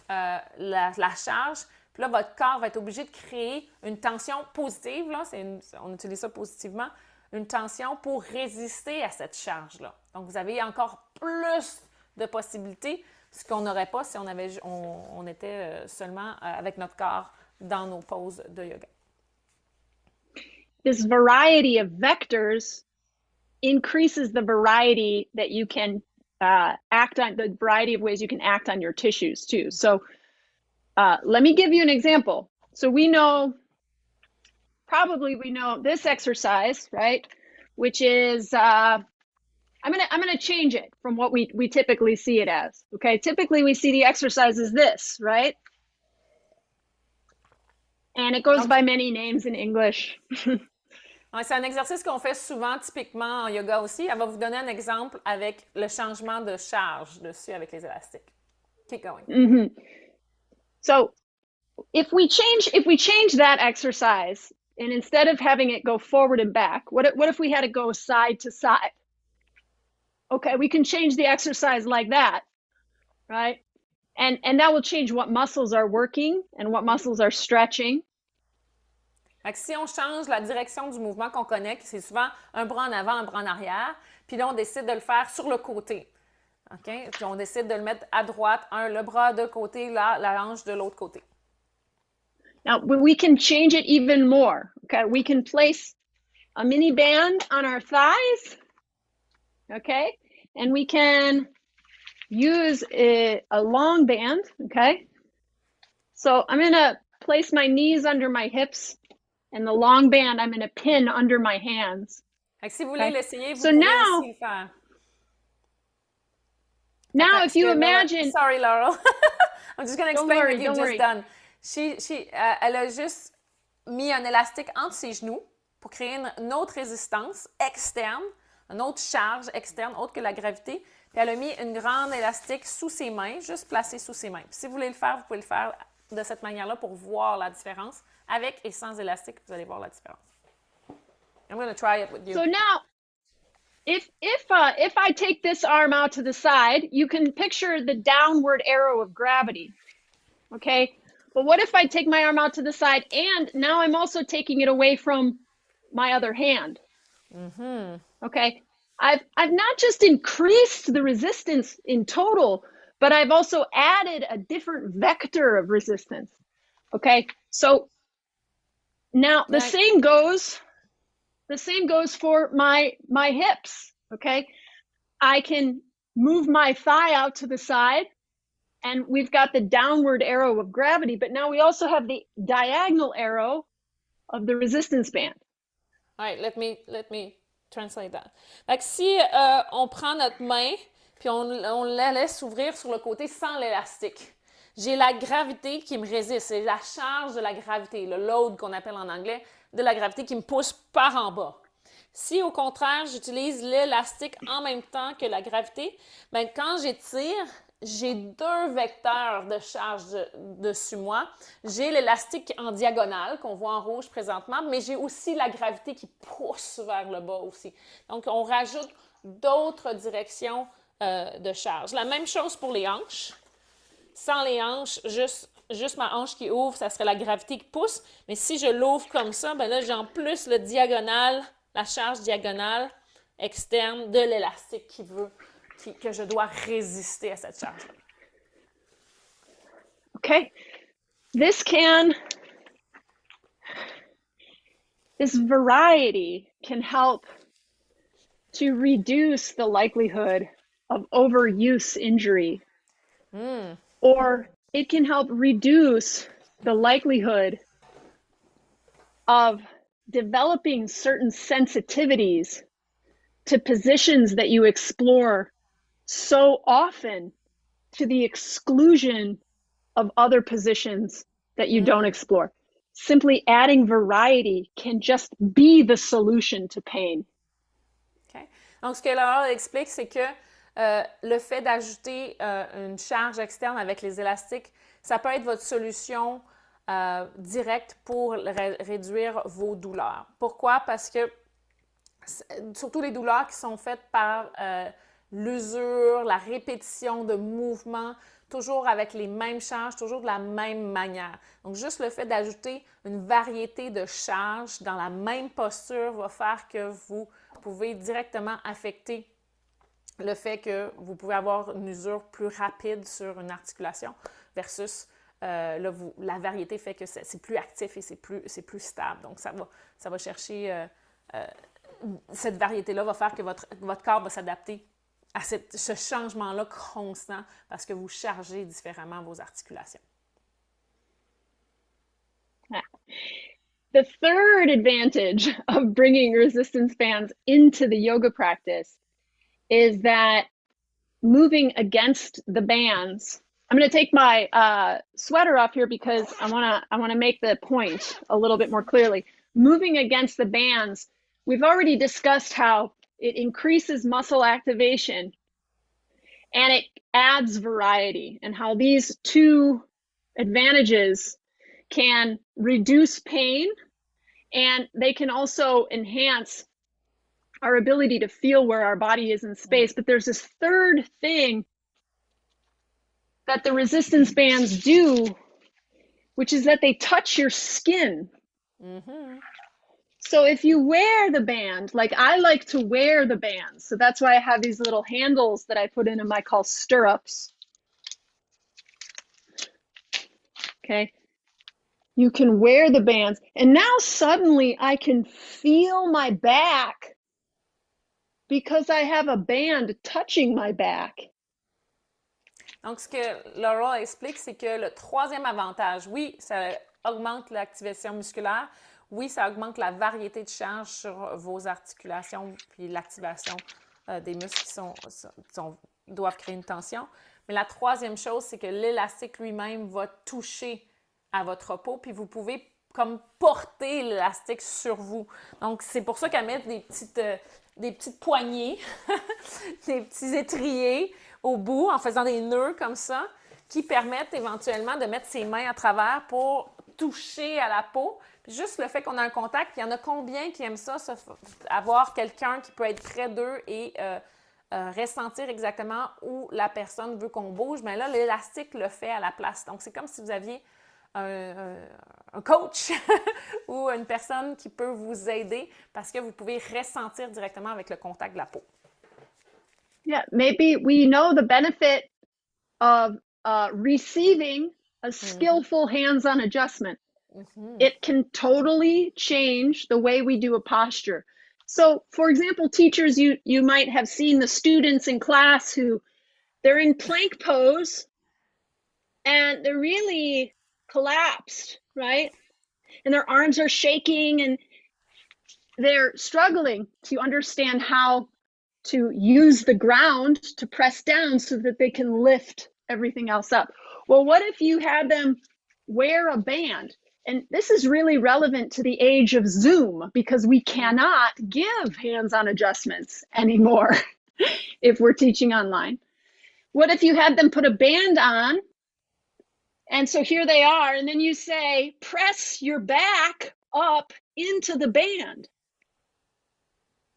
la charge. Puis là, votre corps va être obligé de créer une tension positive, là, on utilise ça positivement, une tension pour résister à cette charge-là. Donc, vous avez encore plus de possibilités, ce qu'on n'aurait pas si on était seulement avec notre corps dans nos poses de yoga. This variety of vectors increases the variety that you can act on, the variety of ways you can act on your tissues too. So let me give you an example. So probably we know this exercise, right? Which is, I'm gonna change it from what we typically see it as. Okay, typically we see the exercise as this, right? And it goes by many names in English. C'est un exercice qu'on fait souvent, typiquement en yoga aussi. Elle va vous donner un exemple avec le changement de charge dessus avec les élastiques. Keep going. So if we change that exercise, and instead of having it go forward and back, what if we had it go side to side? Okay, we can change the exercise like that, right? And that will change what muscles are working and what muscles are stretching. Fait que si on change la direction du mouvement qu'on connaît, c'est souvent un bras en avant, un bras en arrière, puis là, on décide de le faire sur le côté. OK? Puis on décide de le mettre à droite, le bras de côté, la hanche de l'autre côté. Now we can change it even more. Okay, we can place a mini band on our thighs. Okay, and we can use a long band. Okay, so I'm gonna place my knees under my hips, and the long band I'm gonna pin under my hands. Fait que si vous voulez l'essayer, vous So pouvez now, aussi le faire. now Attends, if you imagine, sorry, Laurel. I'm just going to explain what you just done. Elle a juste mis un élastique entre ses genoux pour créer une autre résistance externe, une autre charge externe, autre que la gravité. Puis elle a mis une grande élastique sous ses mains, juste placée sous ses mains. Puis si vous voulez le faire, vous pouvez le faire de cette manière-là pour voir la différence. Avec et sans élastique, vous allez voir la différence. I'm going to try it with you. So now, if I take this arm out to the side, you can picture the downward arrow of gravity. Okay, but what if I take my arm out to the side and now I'm also taking it away from my other hand? Mm-hmm. Okay, I've not just increased the resistance in total, but I've also added a different vector of resistance. Okay, so now the same goes for my hips. Okay, I can move my thigh out to the side, and we've got the downward arrow of gravity, but now we also have the diagonal arrow of the resistance band. All right, let me translate that. Fait que si on prend notre main puis on la laisse s'ouvrir sur le côté sans l'élastique, j'ai la gravité qui me résiste, c'est la charge de la gravité, le load qu'on appelle en anglais, de la gravité qui me pousse par en bas. Si au contraire, j'utilise l'élastique en même temps que la gravité, bien, quand j'étire, j'ai deux vecteurs de charge dessus moi. J'ai l'élastique en diagonale qu'on voit en rouge présentement, mais j'ai aussi la gravité qui pousse vers le bas aussi. Donc, on rajoute d'autres directions de charge. La même chose pour les hanches. Sans les hanches, juste ma hanche qui ouvre, ça serait la gravité qui pousse. Mais si je l'ouvre comme ça, ben là, j'ai en plus le diagonal, la charge diagonale externe de l'élastique que je dois résister à cette charge-là. Okay, this variety can help to reduce the likelihood of overuse injury. Or it can help reduce the likelihood of developing certain sensitivities to positions that you explore so often to the exclusion of other positions that you don't explore. Simply adding variety can just be the solution to pain. Okay. Donc, ce que Laura explique, c'est que le fait d'ajouter une charge externe avec les élastiques, ça peut être votre solution directe pour réduire vos douleurs. Pourquoi? Parce que surtout les douleurs qui sont faites par l'usure, la répétition de mouvements, toujours avec les mêmes charges, toujours de la même manière. Donc, juste le fait d'ajouter une variété de charges dans la même posture va faire que vous pouvez directement affecter le fait que vous pouvez avoir une usure plus rapide sur une articulation versus là, la variété fait que c'est plus actif et c'est plus stable. Donc, ça va chercher... cette variété-là va faire que votre corps va s'adapter à ce changement-là constant parce que vous chargez différemment vos articulations. The third advantage of bringing resistance bands into the yoga practice is that moving against the bands. I'm going to take my sweater off here because I want to make the point a little bit more clearly. Moving against the bands, we've already discussed how it increases muscle activation and it adds variety, and how these two advantages can reduce pain and they can also enhance our ability to feel where our body is in space. But there's this third thing that the resistance bands do, which is that they touch your skin. Mm-hmm. So if you wear the band, like I like to wear the bands. So that's why I have these little handles that I put in them I call stirrups. Okay. You can wear the bands. And now suddenly I can feel my back because I have a band touching my back. Donc, ce que Laura explique, c'est que le troisième avantage, oui, ça augmente l'activation musculaire, oui, ça augmente la variété de charge sur vos articulations, puis l'activation des muscles qui doivent créer une tension. Mais la troisième chose, c'est que l'élastique lui-même va toucher à votre peau, puis vous pouvez comme porter l'élastique sur vous. Donc, c'est pour ça qu'elle met des petites poignées, des petits étriers au bout en faisant des nœuds comme ça qui permettent éventuellement de mettre ses mains à travers pour toucher à la peau. Puis juste le fait qu'on a un contact, il y en a combien qui aiment ça, avoir quelqu'un qui peut être près d'eux et ressentir exactement où la personne veut qu'on bouge, mais là, l'élastique le fait à la place. Donc, c'est comme si vous aviez un coach ou une personne qui peut vous aider parce que vous pouvez ressentir directement avec le contact de la peau. Yeah, maybe we know the benefit of receiving a skillful hands-on adjustment. It can totally change the way we do a posture. So, for example, teachers, you might have seen the students in class who they're in plank pose and they're really collapsed, right? And their arms are shaking and they're struggling to understand how to use the ground to press down so that they can lift everything else up. Well, what if you had them wear a band? And this is really relevant to the age of Zoom because we cannot give hands-on adjustments anymore if we're teaching online. What if you had them put a band on? And so here they are, and then you say, press your back up into the band.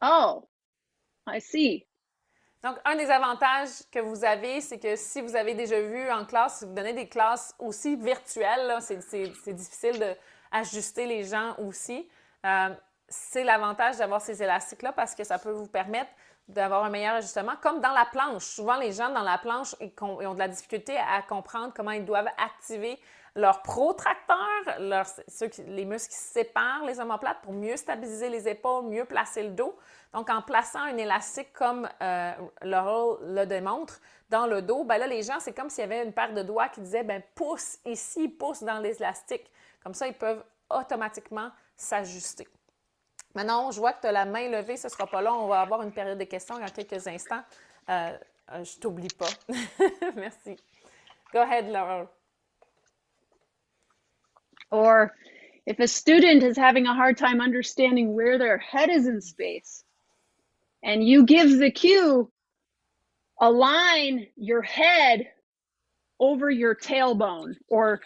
Oh, I see. Donc, un des avantages que vous avez, c'est que si vous avez déjà vu en classe, si vous donnez des classes aussi virtuelles, c'est difficile d'ajuster les gens aussi. C'est l'avantage d'avoir ces élastiques-là parce que ça peut vous permettre d'avoir un meilleur ajustement, comme dans la planche. Souvent, les gens dans la planche ils ont de la difficulté à comprendre comment ils doivent activer leurs protracteurs, les muscles qui séparent les omoplates pour mieux stabiliser les épaules, mieux placer le dos. Donc, en plaçant un élastique comme Laurel le démontre dans le dos, ben là, les gens, c'est comme s'il y avait une paire de doigts qui disait ben, « pousse ici, pousse dans l'élastique ». Comme ça, ils peuvent automatiquement s'ajuster. Maintenant, je vois que tu as la main levée, ce ne sera pas long. On va avoir une période de questions dans quelques instants. Je ne t'oublie pas. Merci. Go ahead, Laurel. Or if a student is having a hard time understanding where their head is in space, and you give the cue, align your head over your tailbone, or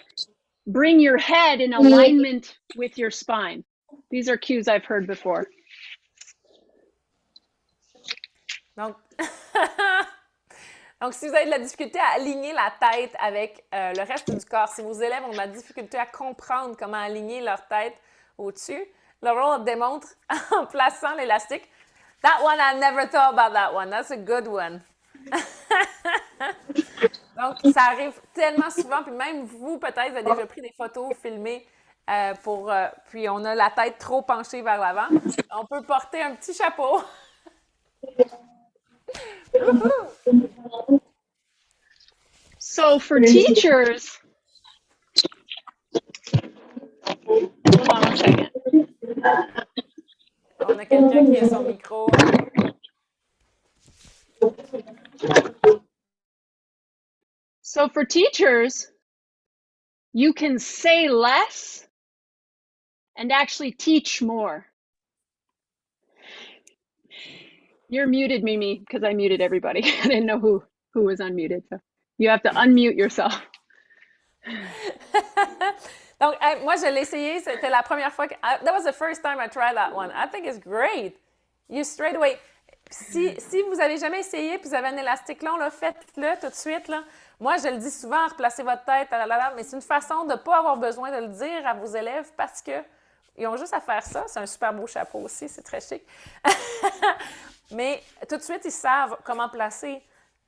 bring your head in alignment with your spine. These are cues I've heard before. Donc, donc, si vous avez de la difficulté à aligner la tête avec le reste du corps, si vos élèves ont de la difficulté à comprendre comment aligner leur tête au-dessus, Laurel démontre en plaçant l'élastique. That one, I never thought about that one. That's a good one. Donc, ça arrive tellement souvent, puis même vous, peut-être, vous avez déjà pris des photos filmées puis on a la tête trop penchée vers l'avant. On peut porter un petit chapeau. So for teachers, hold on one second. On a quelqu'un qui a son micro. So for teachers, you can say less and actually teach more. You're muted, Mimi, because I muted everybody. I didn't know who was unmuted. So you have to unmute yourself. Donc, moi, je l'ai essayé. C'était la première fois that was the first time I tried that one. I think it's great. You straight away. Si vous avez jamais essayé puis vous avez un élastique long, faites-le tout de suite. Là. Moi, je le dis souvent, replacez votre tête, mais c'est une façon de ne pas avoir besoin de le dire à vos élèves parce que Ils ont juste à faire ça. C'est un super beau chapeau aussi, c'est très chic. Mais tout de suite, ils savent comment placer,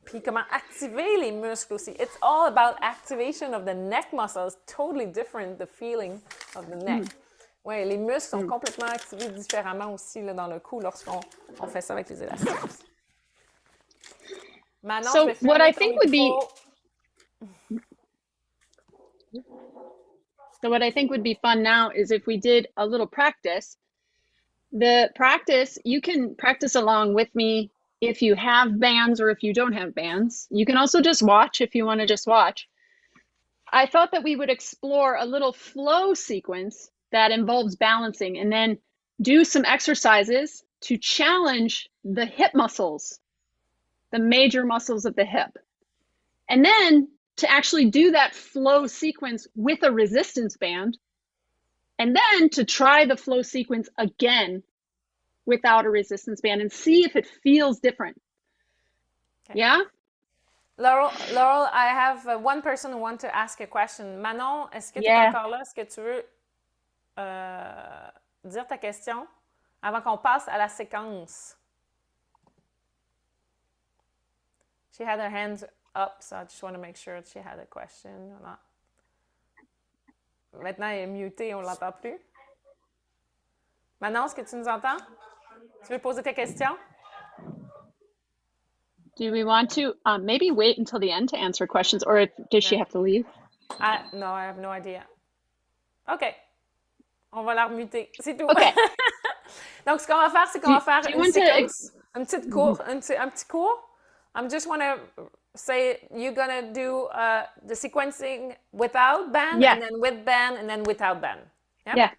puis comment activer les muscles aussi. It's all about activation of the neck muscles. Totally different, the feeling of the neck. Oui, les muscles sont complètement activés différemment aussi là, dans le cou lorsqu'on fait ça avec les élastiques. Manon, So what I think would be fun now is if we did a little practice. The practice, you can practice along with me if you have bands or if you don't have bands. You can also just watch if you want to just watch. I thought that we would explore a little flow sequence that involves balancing and then do some exercises to challenge the hip muscles, the major muscles of the hip. And then to actually do that flow sequence with a resistance band, and then to try the flow sequence again without a resistance band and see if it feels different. Okay. Yeah? Laurel, I have one person who wants to ask a question. Manon, est-ce que tu es encore là? Est-ce que tu veux dire ta question avant qu'on passe à la séquence? She had her hands up, so I just want to make sure she had a question or not. Maintenant, elle est mutée, on ne l'entend plus. Manon, est-ce que tu nous entends? Tu veux poser tes questions? Do we want to maybe wait until the end to answer questions, or does she have to leave? No, I have no idea. OK. On va la remuter. C'est tout. OK. Donc, ce qu'on va faire, c'est qu'on va faire une séquence, un petit cours. I just want to say you're going to do the sequencing without band, and then with band, and then without band. Yeah.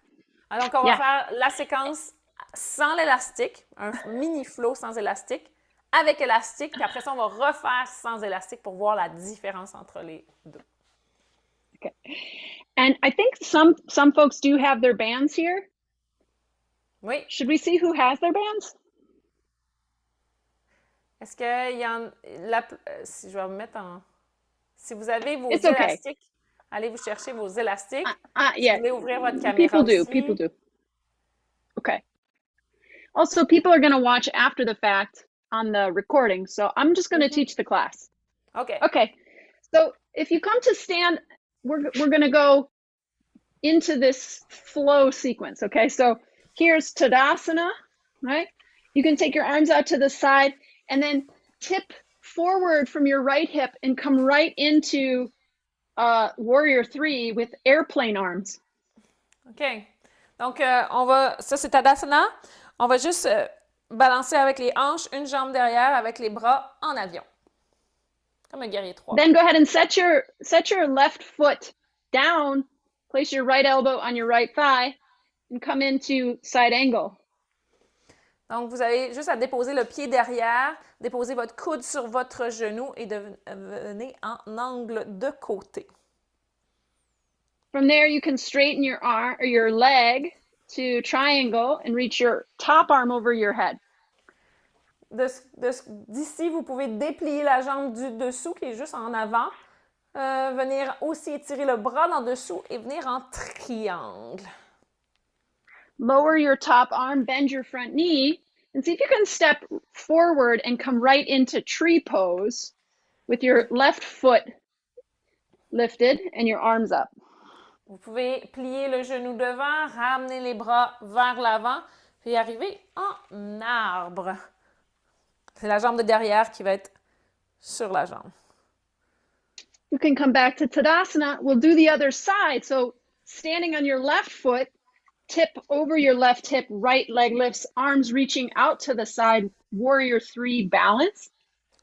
Donc, on va faire la séquence sans l'élastique, un mini flow sans élastique, avec élastique, puis après ça, on va refaire sans élastique pour voir la différence entre les deux. Okay. And I think some folks do have their bands here. Oui. Should we see who has their bands? Est-ce qu'il y en... si je vais vous mettre en... Si vous avez vos élastiques, allez vous chercher vos élastiques. Si vous voulez ouvrir votre caméra People do. Okay. Also, people are going to watch after the fact on the recording, so I'm just going to teach the class. Okay. So if you come to stand, we're going to go into this flow sequence. Okay. So here's Tadasana, right? You can take your arms out to the side and then tip forward from your right hip and come right into Warrior 3 with airplane arms. OK. Donc, ça c'est Tadasana. On va juste balancer avec les hanches, une jambe derrière, avec les bras en avion. Comme un guerrier 3. Then go ahead and set your left foot down. Place your right elbow on your right thigh and come into side angle. Donc, vous avez juste à déposer le pied derrière, déposer votre coude sur votre genou et venez en angle de côté. From there, you can straighten your arm or your leg to triangle and reach your top arm over your head. D'ici, vous pouvez déplier la jambe du dessous qui est juste en avant, venir aussi étirer le bras d'en dessous et venir en triangle. Lower your top arm, bend your front knee, and see if you can step forward and come right into tree pose with your left foot lifted and your arms up. Vous pouvez plier le genou devant, ramener les bras vers l'avant, puis arriver en arbre. C'est la jambe de derrière qui va être sur la jambe. You can come back to Tadasana. We'll do the other side. So standing on your left foot, tip over your left hip, right leg lifts, arms reaching out to the side, Warrior 3 balance.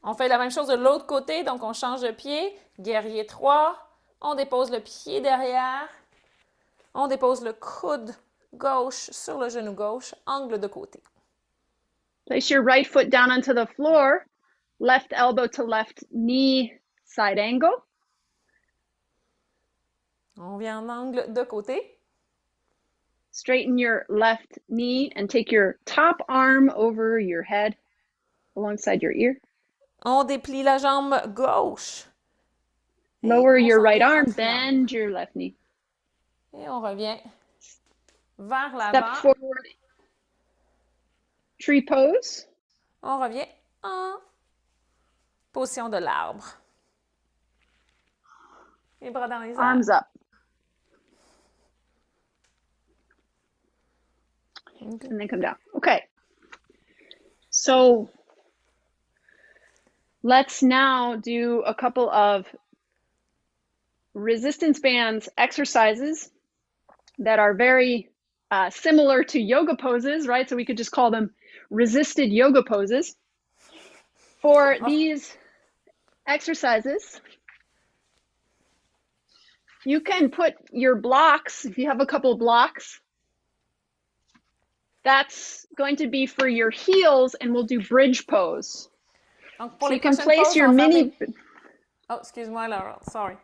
On fait la même chose de l'autre côté, donc on change de pied, guerrier 3, on dépose le pied derrière, on dépose le coude gauche sur le genou gauche, angle de côté. Place your right foot down onto the floor, left elbow to left knee, side angle. On vient en angle de côté. Straighten your left knee and take your top arm over your head alongside your ear. On déplie la jambe gauche. Lower your right arm, bend your left knee. Et on revient vers Step l'avant. forward. Tree pose. On revient en position de l'arbre. Les bras dans les airs. Arms up. Okay. And then come down. Okay. So let's now do a couple of resistance bands exercises that are very similar to yoga poses, right? So we could just call them resisted yoga poses. For these exercises, you can put your blocks, if you have a couple blocks, that's going to be for your heels, and we'll do bridge pose. Donc, pour So les you can prochaines place poses, your on va faire mini... des... Oh, excuse-moi, Laura. Sorry.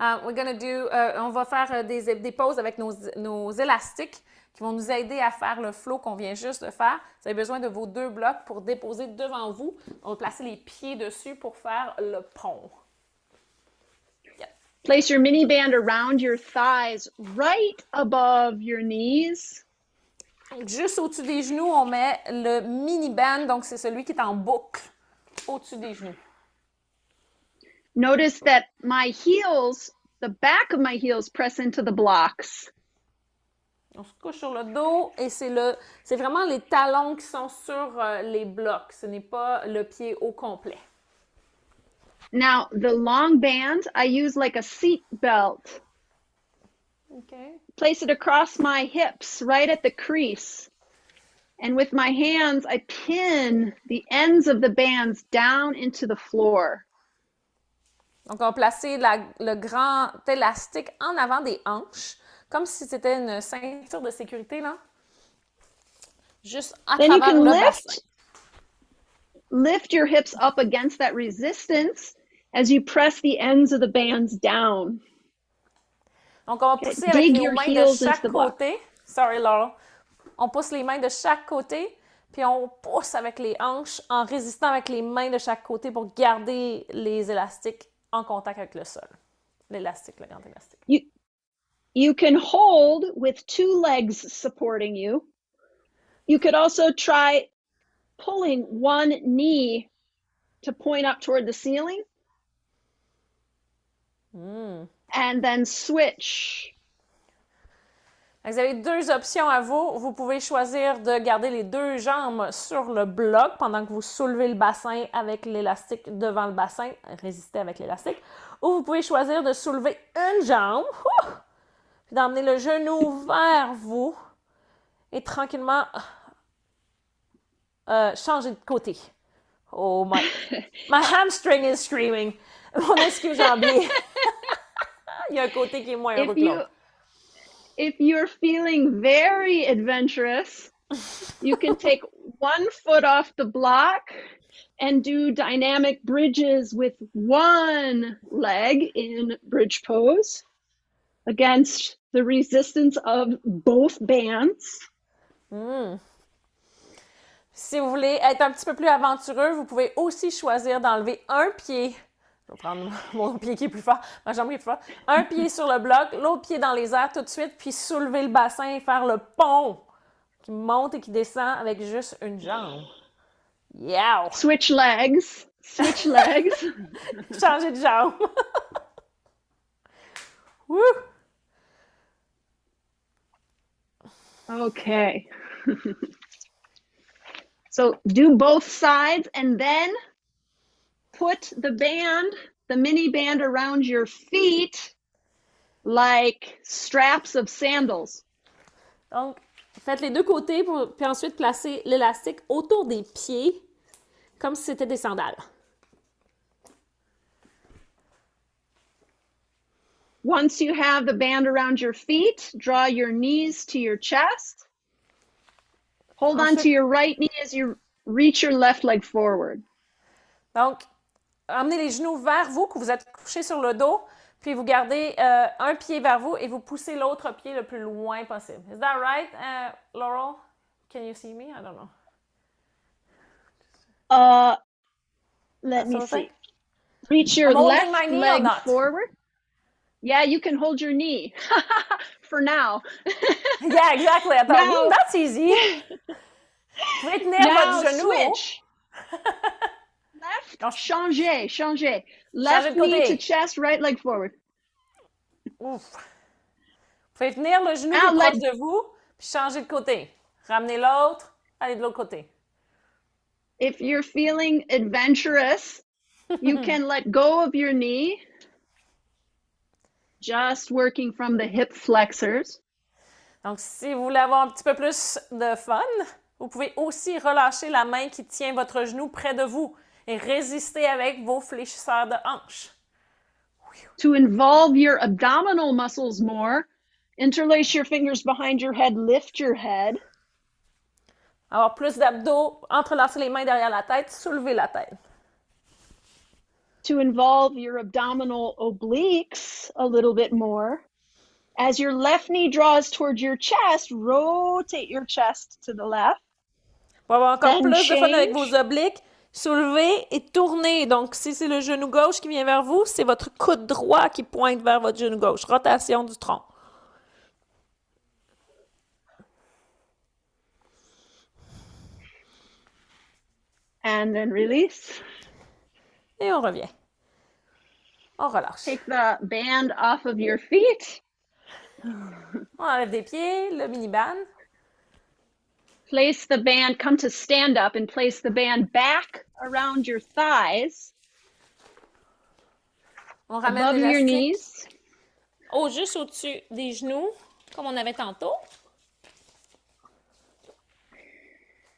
We're gonna do... on va faire des poses avec nos élastiques qui vont nous aider à faire le flow qu'on vient juste de faire. Vous avez besoin de vos 2 blocs pour déposer devant vous. On va placer les pieds dessus pour faire le pont. Yep. Place your mini band around your thighs, right above your knees. Juste au-dessus des genoux, on met le mini band, donc c'est celui qui est en boucle au-dessus des genoux. Notice that my heels, the back of my heels press into the blocks. On se couche sur le dos et c'est vraiment les talons qui sont sur les blocs. Ce n'est pas le pied au complet. Now, the long band, I use like a seat belt. Okay. Place it across my hips, right at the crease. And with my hands, I pin the ends of the bands down into the floor. Donc, on va placer le grand élastique en avant des hanches, comme si c'était une ceinture de sécurité, là. Juste à Then you travers can le bassin. lift your hips up against that resistance as you press the ends of the bands down. Donc, on va pousser avec Dig les your mains de heels chaque into the block. côté. Sorry, Laura. On pousse les mains de chaque côté, puis on pousse avec les hanches en résistant avec les mains de chaque côté pour garder les élastiques en contact avec le sol. L'élastique, le grand élastique. You can hold with 2 legs supporting you. You could also try pulling one knee to point up toward the ceiling. And then switch. Vous avez 2 options à vous. Vous pouvez choisir de garder les 2 jambes sur le bloc pendant que vous soulevez le bassin avec l'élastique devant le bassin, résister avec l'élastique. Ou vous pouvez choisir de soulever une jambe, puis d'emmener le genou vers vous et tranquillement changer de côté. Oh my hamstring is screaming. Mon excuse jambier. Il y a un côté qui est moins heureux que l'autre. If you're feeling very adventurous, you can take 1 foot off the block and do dynamic bridges with 1 leg in bridge pose against the resistance of both bands. Si vous voulez être un petit peu plus aventureux, vous pouvez aussi choisir d'enlever un pied. Je vais prendre mon pied qui est plus fort, ma jambe qui est plus forte. Un pied sur le bloc, l'autre pied dans les airs tout de suite, puis soulever le bassin et faire le pont qui monte et qui descend avec juste une jambe. Yeah! Switch legs. Switch legs. Changer de jambe. Woo! Okay. So do both sides and then put the band, the mini band around your feet like straps of sandals. Donc, faites les 2 côtés, puis ensuite placez l'élastique autour des pieds, comme si c'était des sandales. Once you have the band around your feet, draw your knees to your chest. Hold on to your right knee as you reach your left leg forward. Donc, emmenez les genoux vers vous, que vous êtes couché sur le dos, puis vous gardez un pied vers vous et vous poussez l'autre pied le plus loin possible. Is that right, Laurel? Can you see me? I don't know. Let me see. Reach your left leg forward. Yeah, you can hold your knee for now. Yeah, exactly. Attends, Now, that's easy. Vous pouvez tenir votre now genou. switch. Left, Non, changer, changer. changez Left de knee to côté. chest, right leg forward. Ouf. Vous pouvez tenir le genou Now plus let proche de vous, puis changer de côté. Ramenez l'autre, allez de l'autre côté. if you're feeling adventurous, you can let go of your knee. Just working from the hip flexors. Donc, si vous voulez avoir un petit peu plus de fun, vous pouvez aussi relâcher la main qui tient votre genou près de vous et résister avec vos fléchisseurs de hanches. To involve your abdominal muscles more, interlace your fingers behind your head, lift your head. Avoir plus d'abdos, entrelacer les mains derrière la tête, soulever la tête. To involve your abdominal obliques a little bit more. As your left knee draws towards your chest, rotate your chest to the left. Pour avoir encore Then plus de fun avec change. vos obliques, soulevez et tournez. Donc, si c'est le genou gauche qui vient vers vous, c'est votre coude droit qui pointe vers votre genou gauche. Rotation du tronc. And then release. Et on revient. On relâche. Take the band off of your feet. On enlève des pieds, le mini-band. Place the band, come to stand up and place the band back around your thighs. On ramène Above your l'élastique knees. juste au-dessus des genoux, comme on avait tantôt.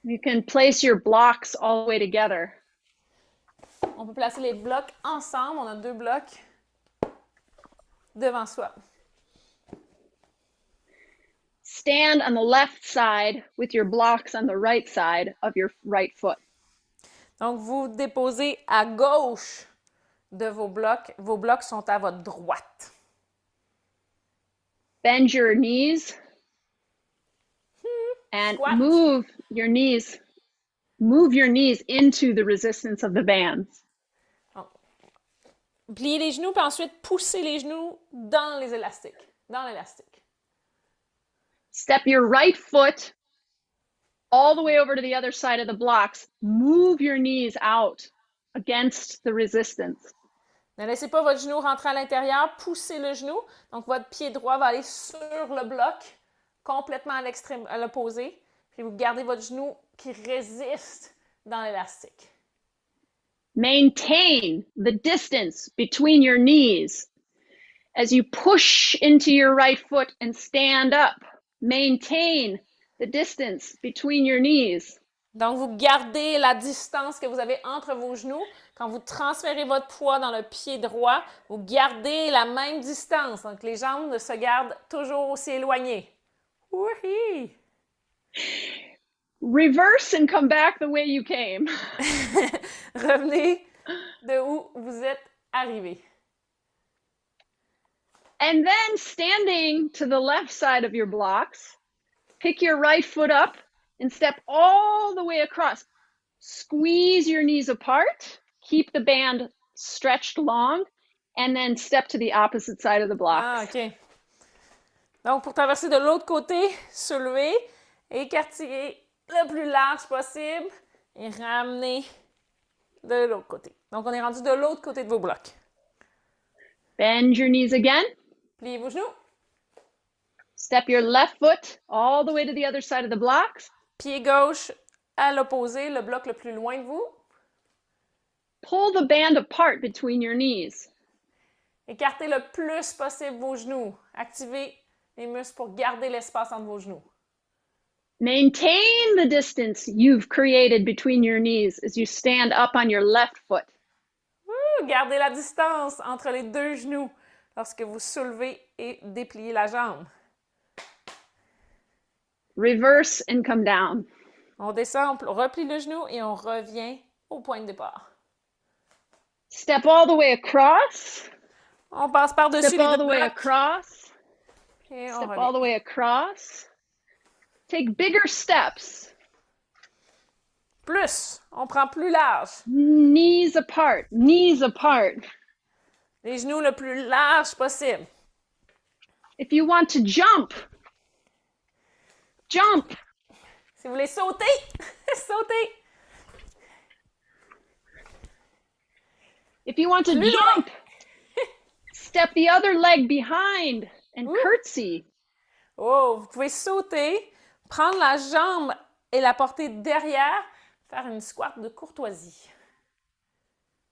You can place your blocks all the way together. On peut placer les blocs ensemble. On a 2 blocs devant soi. Stand on the left side with your blocks on the right side of your right foot. Donc, vous déposez à gauche de vos blocs. Vos blocs sont à votre droite. Bend your knees and Squat. move your knees. Move your knees into the resistance of the bands. Pliez les genoux, puis ensuite poussez les genoux dans les élastiques. Dans l'élastique. Step your right foot all the way over to the other side of the blocks. Move your knees out against the resistance. Ne laissez pas votre genou rentrer à l'intérieur, poussez le genou. Donc, votre pied droit va aller sur le bloc, complètement à l'extrême, à l'opposé. Puis, vous gardez votre genou qui résiste dans l'élastique. Maintain the distance between your knees. As you push into your right foot and stand up, maintain the distance between your knees. Donc, vous gardez la distance que vous avez entre vos genoux. Quand vous transférez votre poids dans le pied droit, vous gardez la même distance. Donc, les jambes se gardent toujours aussi éloignées. Wouhi! Reverse and come back the way you came. Revenez de où vous êtes arrivé. And then standing to the left side of your blocks, pick your right foot up and step all the way across. Squeeze your knees apart, keep the band stretched long, and then step to the opposite side of the blocks. Ah, OK. Donc, pour traverser de l'autre côté, soulevez, écartillez le plus large possible et ramenez de l'autre côté. Donc, on est rendu de l'autre côté de vos blocs. Bend your knees again. Pliez vos genoux. Step your left foot all the way to the other side of the blocks. Pied gauche à l'opposé, le bloc le plus loin de vous. Pull the band apart between your knees. Écartez le plus possible vos genoux. Activez les muscles pour garder l'espace entre vos genoux. Maintain the distance you've created between your knees as you stand up on your left foot. Gardez la distance entre les deux genoux lorsque vous soulevez et dépliez la jambe. Reverse and come down. On descend, on replie le genou et on revient au point de départ. Step all the way across. On passe par-dessus Step les all deux the way blocs across. et on Step revient. all the way across. Take bigger steps. Plus, on prend plus large. Knees apart, knees apart. Les genoux le plus large possible. If you want to jump, jump. Si vous voulez sauter, sautez. If you want to jump, step the other leg behind and curtsy. Oh, vous pouvez sauter, prendre la jambe et la porter derrière, faire une squat de courtoisie.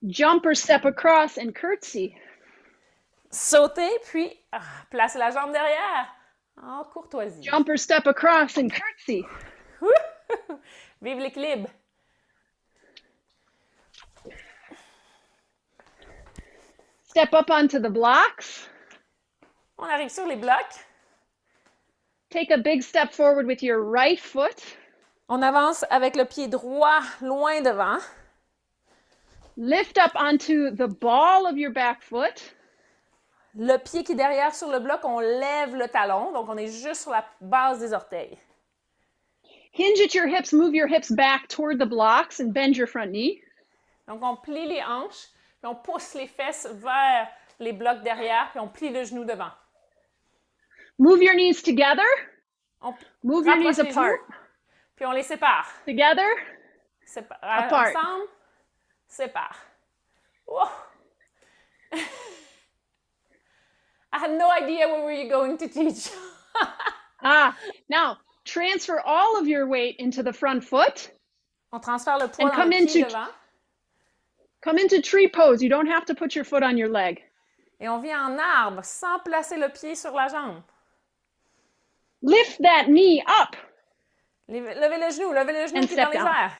Jump or step across and curtsy. Sauter, puis placer la jambe derrière en courtoisie. Jump or step across and curtsy. Vive l'équilibre. Step up onto the blocks. On arrive sur les blocs. Take a big step forward with your right foot. On avance avec le pied droit loin devant. Lift up onto the ball of your back foot. Le pied qui est derrière sur le bloc, on lève le talon, donc on est juste sur la base des orteils. Hinge at your hips, move your hips back toward the blocks and bend your front knee. Donc on plie les hanches, puis on pousse les fesses vers les blocs derrière, puis on plie le genou devant. Move your knees together. Move your knees apart. Puis on les sépare. Together. Apart. Ensemble, sépare. Oh. I had no idea what were you going to teach. Now transfer all of your weight into the front foot. On transfère le poids dans le pied devant. Come into tree pose. You don't have to put your foot on your leg. Et on vient en arbre sans placer le pied sur la jambe. Lift that knee up. Levez le genou qui est dans les airs.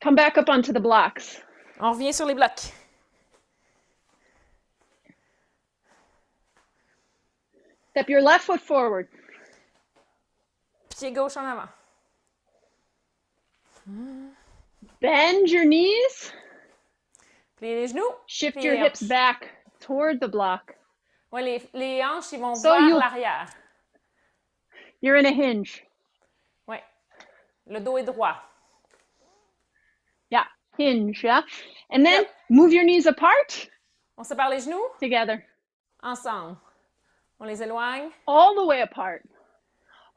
Come back up onto the blocks. On revient sur les blocs. Step your left foot forward. Pied gauche en avant. Bend your knees. Pliez les genoux. Shift your hips back toward the block. Oui, les hanches, ils vont vers l'arrière. You're in a hinge. Oui. Le dos est droit. Yeah, hinge, yeah. And then move your knees apart. On sépare les genoux. Together. Ensemble. On les éloigne. All the way apart.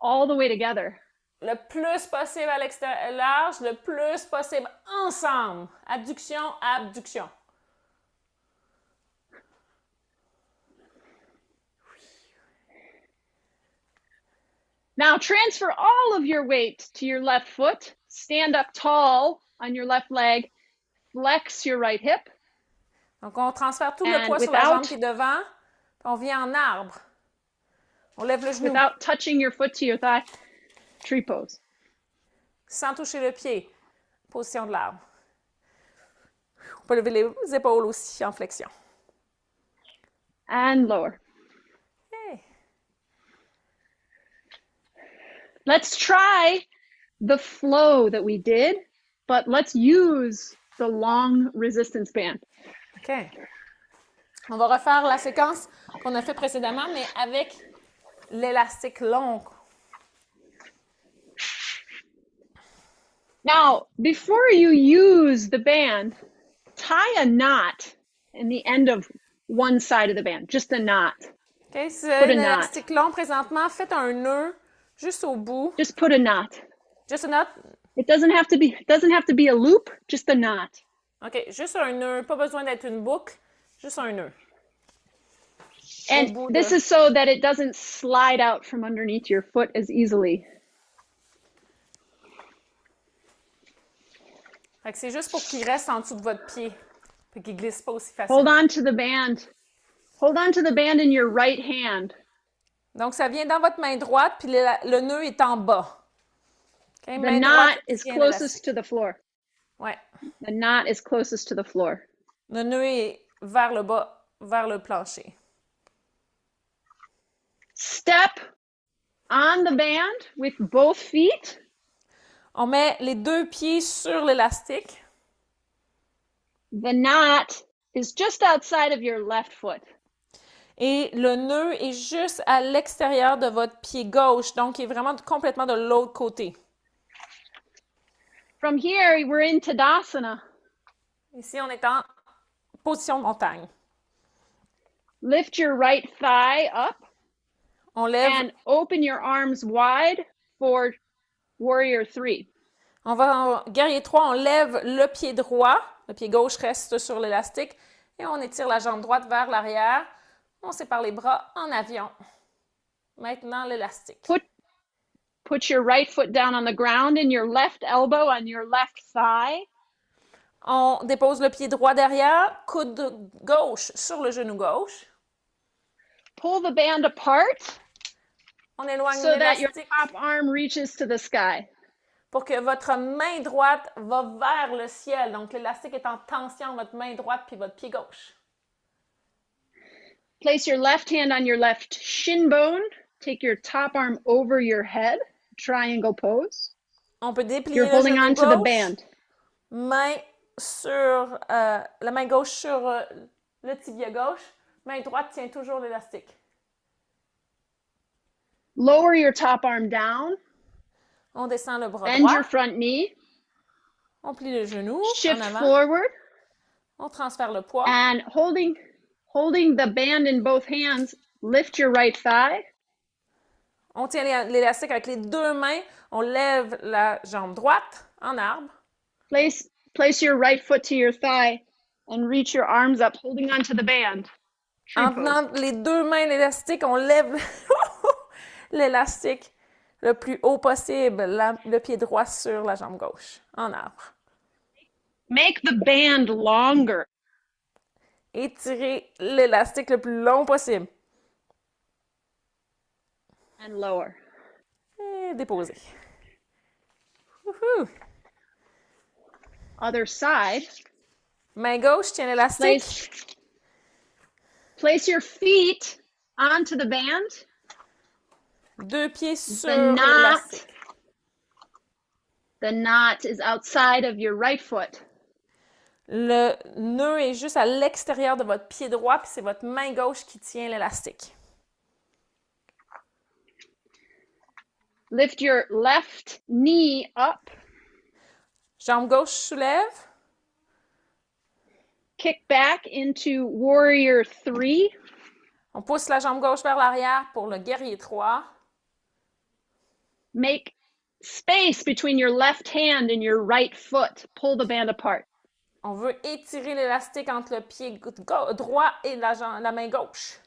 All the way together. Le plus possible à l'extérieur, large, le plus possible ensemble. Abduction, abduction. Now transfer all of your weight to your left foot. Stand up tall on your left leg. Flex your right hip. Donc, on transfère tout le poids sur la jambe qui est devant. Puis on vient en arbre. On lève le genou. Without touching your foot to your thigh. Tree pose. Sans toucher le pied. Position de l'arbre. On peut lever les épaules aussi en flexion. And lower. Hey. Let's try the flow that we did, but let's use the long resistance band. OK. On va refaire la séquence qu'on a fait précédemment, mais avec l'élastique long. Now, before you use the band, tie a knot in the end of one side of the band, just a knot. OK, si vous avez un élastique long présentement, faites un nœud juste au bout. Just put a knot. Just a knot? It doesn't have to be a loop, just a knot. OK, juste un nœud, pas besoin d'être une boucle, juste un nœud. And this is so that it doesn't slide out from underneath your foot as easily. Fait que c'est juste pour qu'il reste en dessous de votre pied, puis qu'il glisse pas aussi facilement. Hold on to the band. Hold on to the band in your right hand. Donc, ça vient dans votre main droite, puis le nœud est en bas. Okay, the knot is closest to the floor. Ouais. The knot is closest to the floor. Le nœud est vers le bas, vers le plancher. Step on the band with both feet. On met les deux pieds sur l'élastique. The knot is just outside of your left foot. Et le nœud est juste à l'extérieur de votre pied gauche, donc il est vraiment complètement de l'autre côté. From here, we're in Tadasana. Ici, on est en position de montagne. Lift your right thigh up. On lève. And open your arms wide for warrior 3. On va en guerrier 3, on lève le pied droit. Le pied gauche reste sur l'élastique. Et on étire la jambe droite vers l'arrière. On sépare les bras en avion. Maintenant, l'élastique. Put your right foot down on the ground and your left elbow on your left thigh. On dépose le pied droit derrière, coude gauche sur le genou gauche. Pull the band apart. On éloigne so that your l'élastique top arm reaches to the sky. pour que votre main droite va vers le ciel. Donc, l'élastique est en tension, votre main droite puis votre pied gauche. Place your left hand on your left shin bone. Take your top arm over your head. Triangle pose. On peut déplier You're le holding genou on to the gauche, band. la main gauche sur le tibia gauche, main droite tient toujours l'élastique. Lower your top arm down. On descend le bras Bend droit. your front knee. On plie le genou Shift en avant. forward. On transfère le poids. And holding the band in both hands, lift your right thigh. On tient l'élastique avec les deux mains. On lève la jambe droite en arbre. Place your right foot to your thigh and reach your arms up, holding onto the band. En tenant les deux mains l'élastique, on lève l'élastique le plus haut possible, le pied droit sur la jambe gauche, en arbre. Make the band longer. Étirez l'élastique le plus long possible. And lower. Et déposez. Woohoo! Other side. Main gauche tient l'élastique. Place your feet onto the band. Deux pieds sur l'élastique. The knot is outside of your right foot. Le nœud est juste à l'extérieur de votre pied droit, puis c'est votre main gauche qui tient l'élastique. Lift your left knee up. Jambe gauche soulève. Kick back into warrior 3. On pousse la jambe gauche vers l'arrière pour le guerrier 3. Make space between your left hand and your right foot. Pull the band apart. On veut étirer l'élastique entre le pied droit et la main gauche.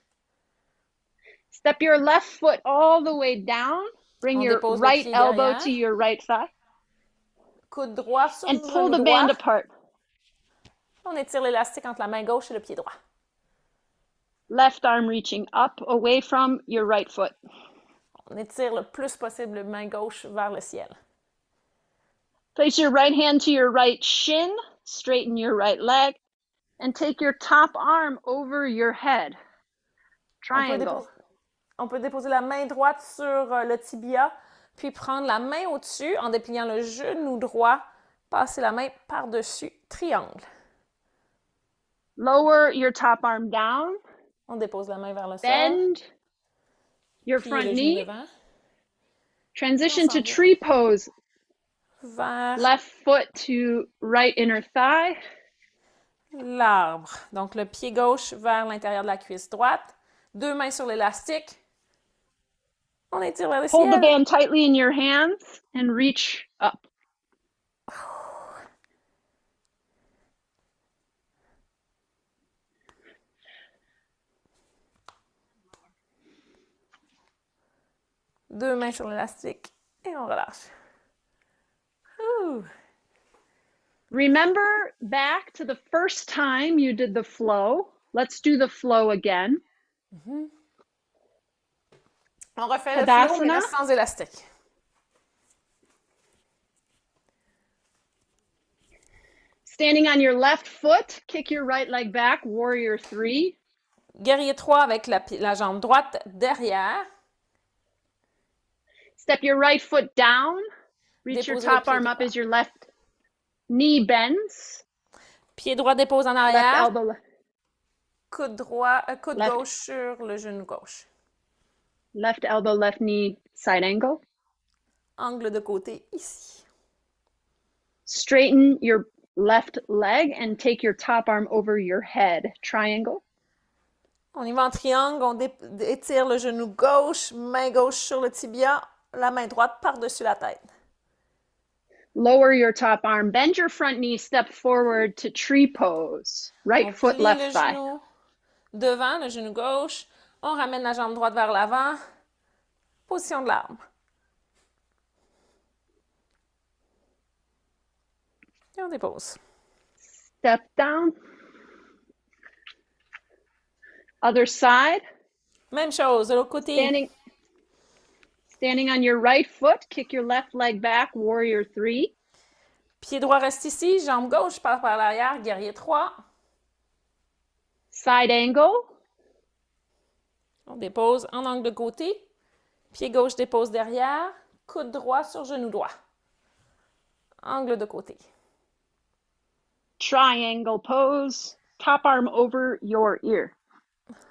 Step your left foot all the way down. Bring your right elbow to your right thigh. Coude droit sur and le pull genou the droit. band apart. On étire l'élastique entre la main gauche et le pied droit. Left arm reaching up away from your right foot. On étire le plus possible la main gauche vers le ciel. Place your right hand to your right shin. Straighten your right leg. And take your top arm over your head. Triangle. On peut déposer la main droite sur le tibia, puis prendre la main au-dessus en dépliant le genou droit, passer la main par-dessus, triangle. Lower your top arm down. On dépose la main vers le sol. Bend your front knee. Transition to Ensemble. tree pose. Vers Left foot to right inner thigh. l'arbre. Donc, le pied gauche vers l'intérieur de la cuisse droite. Deux mains sur l'élastique. On étire vers le ciel. Hold the band tightly in your hands and reach up. Deux mains sur l'élastique et on relâche. Ouh. Remember back to the first time you did the flow. Let's do the flow again. On refait le flow, mais Tadasana. là, sans élastique. Standing on your left foot, kick your right leg back, warrior 3. Guerrier 3 avec la jambe droite derrière. Step your right foot down. Reach your Déposez top le pied arm up droit. as your left knee bends. Pied droit dépose en Left arrière. elbow, Coude Left. gauche sur le genou gauche. left elbow, left knee, side angle. Angle de côté ici. Straighten your left leg and take your top arm over your head. Triangle. On y va en triangle, on étire le genou gauche, main gauche sur le tibia, la main droite par-dessus la tête. Lower your top arm, bend your front knee, step forward to tree pose. Right foot, left thigh. Genou devant, le genou gauche, on ramène la jambe droite vers l'avant, position de l'arbre. Et on dépose. Step down. Other side. Même chose, de l'autre côté. Standing on your right foot, kick your left leg back, warrior 3. Pied droit reste ici, jambe gauche part par l'arrière, guerrier 3. Side angle. On dépose en angle de côté. Pied gauche dépose derrière, coude droit sur genou droit. Angle de côté. Triangle pose, top arm over your ear.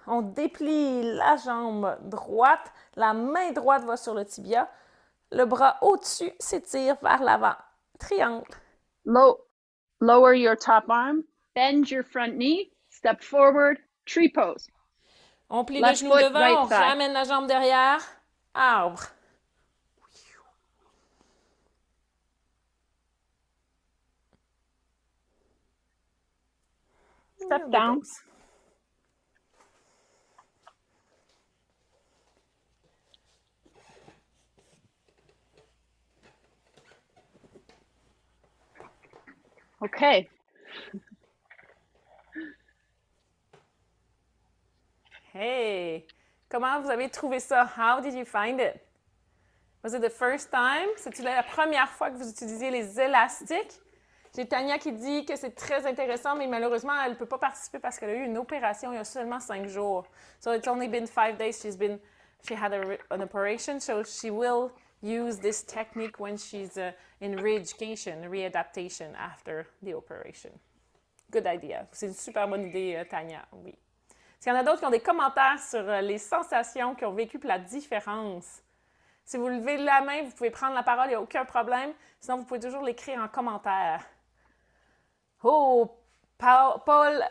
On déplie la jambe droite, la main droite va sur le tibia, le bras au-dessus s'étire vers l'avant. Triangle. Lower your top arm, bend your front knee, step forward, tree pose. On plie le genou devant, on ramène la jambe derrière, arbre. Step down. Okay. Hey, comment vous avez trouvé ça? How did you find it? Was it the first time? C'est-tu la première fois que vous utilisiez les élastiques? J'ai Tania qui dit que c'est très intéressant, mais malheureusement, elle ne peut pas participer parce qu'elle a eu une opération il y a seulement 5 jours. So it's only been 5 days. She had an operation, so she will use this technique when she's in re-education, readaptation after the operation. Good idea. C'est une super bonne idée, Tania. Oui. S'il y en a d'autres qui ont des commentaires sur les sensations qu'ils ont vécues et la différence, si vous levez la main, vous pouvez prendre la parole, il n'y a aucun problème. Sinon, vous pouvez toujours l'écrire en commentaire. Oh, Paul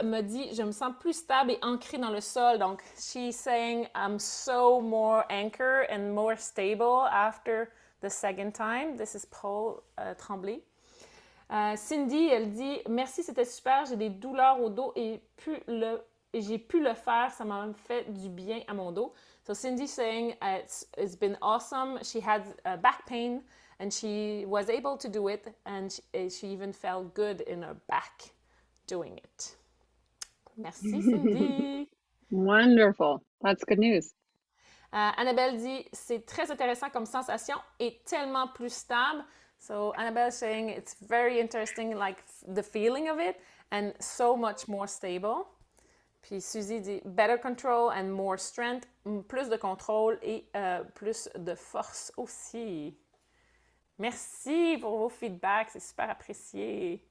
me dit, je me sens plus stable et ancrée dans le sol. Donc, she's saying, I'm so more anchored and more stable after the second time. This is Paul Tremblay. Cindy, elle dit, merci, c'était super, j'ai des douleurs au dos et j'ai pu le faire, ça m'a fait du bien à mon dos. So Cindy saying, it's been awesome. She had back pain and she was able to do it, and she even felt good in her back doing it. Merci, Cindy. Wonderful. That's good news. Annabelle dit, c'est très intéressant comme sensation et tellement plus stable. So Annabelle saying, it's very interesting, like the feeling of it, and so much more stable. Puis Suzy dit, better control and more strength, plus de contrôle et plus de force aussi. Merci pour vos feedbacks, c'est super apprécié.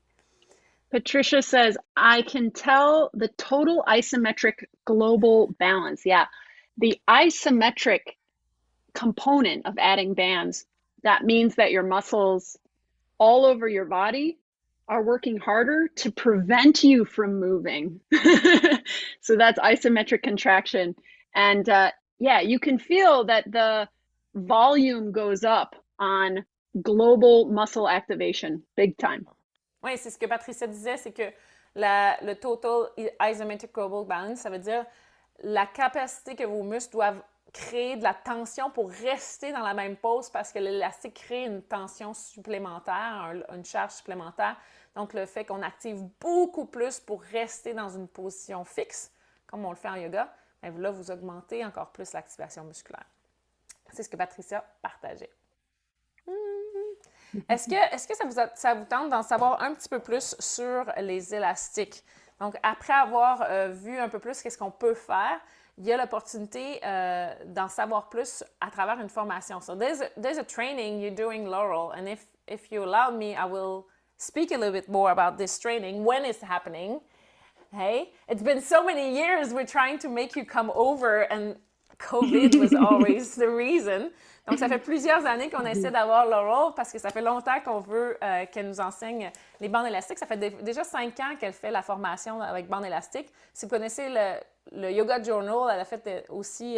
Patricia says, I can tell the total isometric global balance. Yeah, the isometric component of adding bands, that means that your muscles all over your body are working harder to prevent you from moving. So that's isometric contraction. And yeah, you can feel that the volume goes up on global muscle activation, big time. Oui, c'est ce que Patricia disait, c'est que le total isometric global balance, ça veut dire la capacité que vos muscles doivent créer de la tension pour rester dans la même pose parce que l'élastique crée une tension supplémentaire, une charge supplémentaire. Donc, le fait qu'on active beaucoup plus pour rester dans une position fixe, comme on le fait en yoga, bien là, vous augmentez encore plus l'activation musculaire. C'est ce que Patricia partageait. Est-ce que ça vous tente d'en savoir un petit peu plus sur les élastiques? Donc, après avoir vu un peu plus qu'est-ce qu'on peut faire, il y a l'opportunité d'en savoir plus à travers une formation. So there's a training you're doing, Laurel, and if you allow me, I will speak a little bit more about this training, when it's happening. Hey, it's been so many years we're trying to make you come over, and COVID was always the reason. Donc, ça fait plusieurs années qu'on essaie d'avoir Laurel parce que ça fait longtemps qu'on veut qu'elle nous enseigne les bandes élastiques. Ça fait déjà 5 ans qu'elle fait la formation avec bandes élastiques. Si vous connaissez le Yoga Journal, elle a fait aussi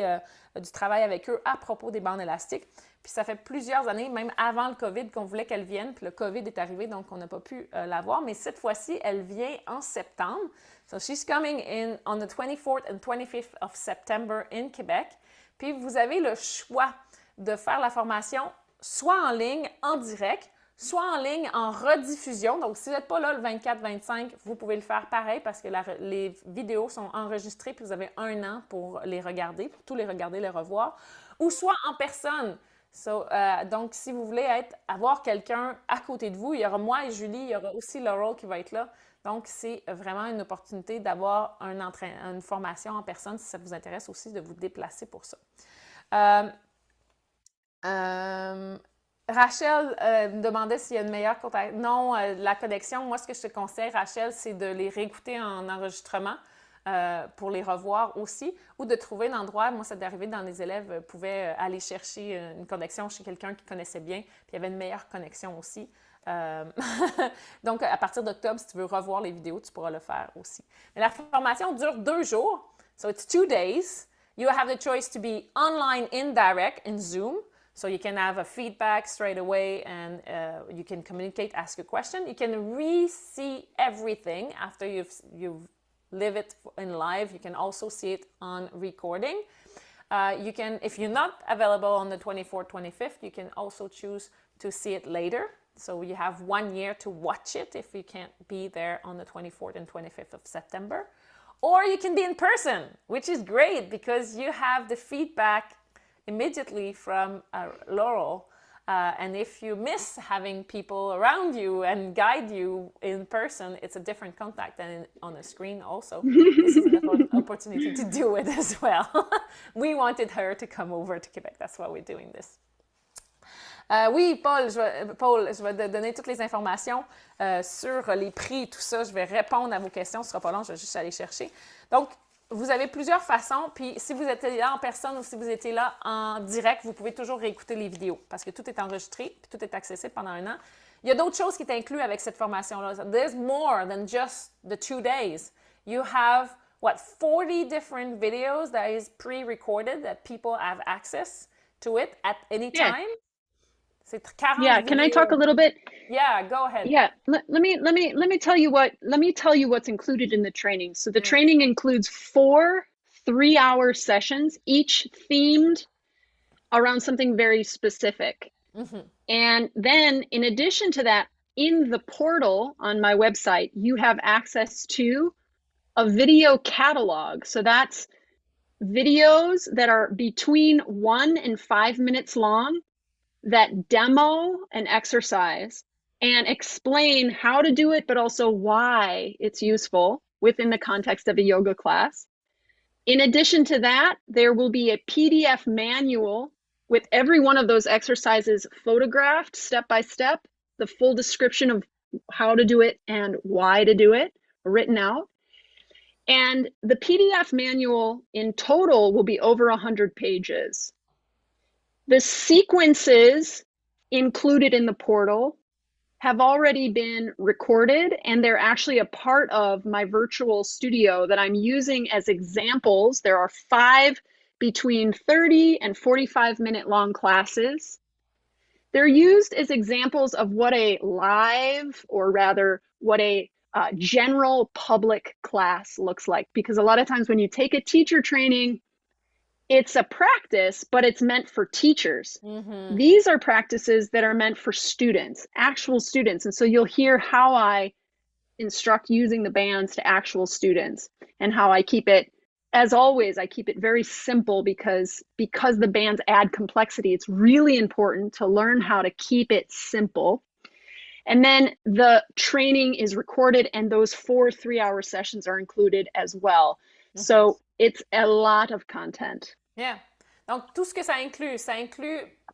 du travail avec eux à propos des bandes élastiques. Puis ça fait plusieurs années, même avant le COVID, qu'on voulait qu'elle vienne. Puis le COVID est arrivé, donc on n'a pas pu la voir. Mais cette fois-ci, elle vient en septembre. So she's coming in on the 24th and 25th of September in Québec. Puis vous avez le choix de faire la formation soit en ligne, en direct, soit en ligne, en rediffusion. Donc, si vous n'êtes pas là le 24-25, vous pouvez le faire pareil parce que les vidéos sont enregistrées puis vous avez 1 an pour les regarder, pour tous les regarder, les revoir. Ou soit en personne. Donc, si vous voulez avoir quelqu'un à côté de vous, il y aura moi et Julie, il y aura aussi Laurel qui va être là. Donc, c'est vraiment une opportunité d'avoir une formation en personne si ça vous intéresse aussi de vous déplacer pour ça. Rachel me demandait s'il y a une meilleure contact. Non, la connexion, moi, ce que je te conseille, Rachel, c'est de les réécouter en enregistrement pour les revoir aussi ou de trouver un endroit. Moi, ça m'est arrivé dans les élèves pouvaient aller chercher une connexion chez quelqu'un qui connaissait bien, puis il y avait une meilleure connexion aussi. Donc, à partir d'octobre, si tu veux revoir les vidéos, tu pourras le faire aussi. Mais la formation dure 2 jours. So, it's 2 days. You have the choice to be online indirect in Zoom. So you can have a feedback straight away and you can communicate, ask a question. You can re-see everything after you've live it in live. You can also see it on recording. You can, if you're not available on the 24th, 25th, you can also choose to see it later. So you have 1 year to watch it if you can't be there on the 24th and 25th of September. Or you can be in person, which is great because you have the feedback immediately from Laurel. And if you miss having people around you and guide you in person, it's a different contact than on a screen also. This is an opportunity to do it as well. We wanted her to come over to Quebec. That's why we're doing this. Oui, Paul, je vais te donner toutes les informations sur les prix, tout ça. Je vais répondre à vos questions. Ce ne sera pas long, je vais juste aller chercher. Donc, vous avez plusieurs façons. Puis, si vous êtes là en personne ou si vous étiez là en direct, vous pouvez toujours réécouter les vidéos parce que tout est enregistré puis tout est accessible pendant 1 an. Il y a d'autres choses qui sont incluses avec cette formation-là. There's more than just the 2 days. You have, 40 different videos that is pre-recorded that people have access to it at any time. Yeah. C'est 40 yeah, can I talk a little bit? Yeah, go ahead. Yeah, let me tell you what's included in the training. So the training includes 4 3-hour sessions, each themed around something very specific. Mm-hmm. And then in addition to that, in the portal on my website, you have access to a video catalog. So that's videos that are between 1 and 5 minutes long that demo an exercise and explain how to do it, but also why it's useful within the context of a yoga class. In addition to that, there will be a PDF manual with every one of those exercises photographed step by step, the full description of how to do it and why to do it written out. And the PDF manual in total will be over 100 pages. The sequences included in the portal have already been recorded, and they're actually a part of my virtual studio that I'm using as examples. There are 5 between 30 and 45-minute long classes. They're used as examples of what a live, or rather what a general public class looks like, because a lot of times when you take a teacher training, it's a practice, but it's meant for teachers. Mm-hmm. These are practices that are meant for students, actual students. And so you'll hear how I instruct using the bands to actual students and how I keep it, as always, I keep it very simple because the bands add complexity. It's really important to learn how to keep it simple. And then the training is recorded, and those 4 3-hour sessions are included as well. Mm-hmm. So it's a lot of content. Yeah. Donc, tout ce que ça inclut,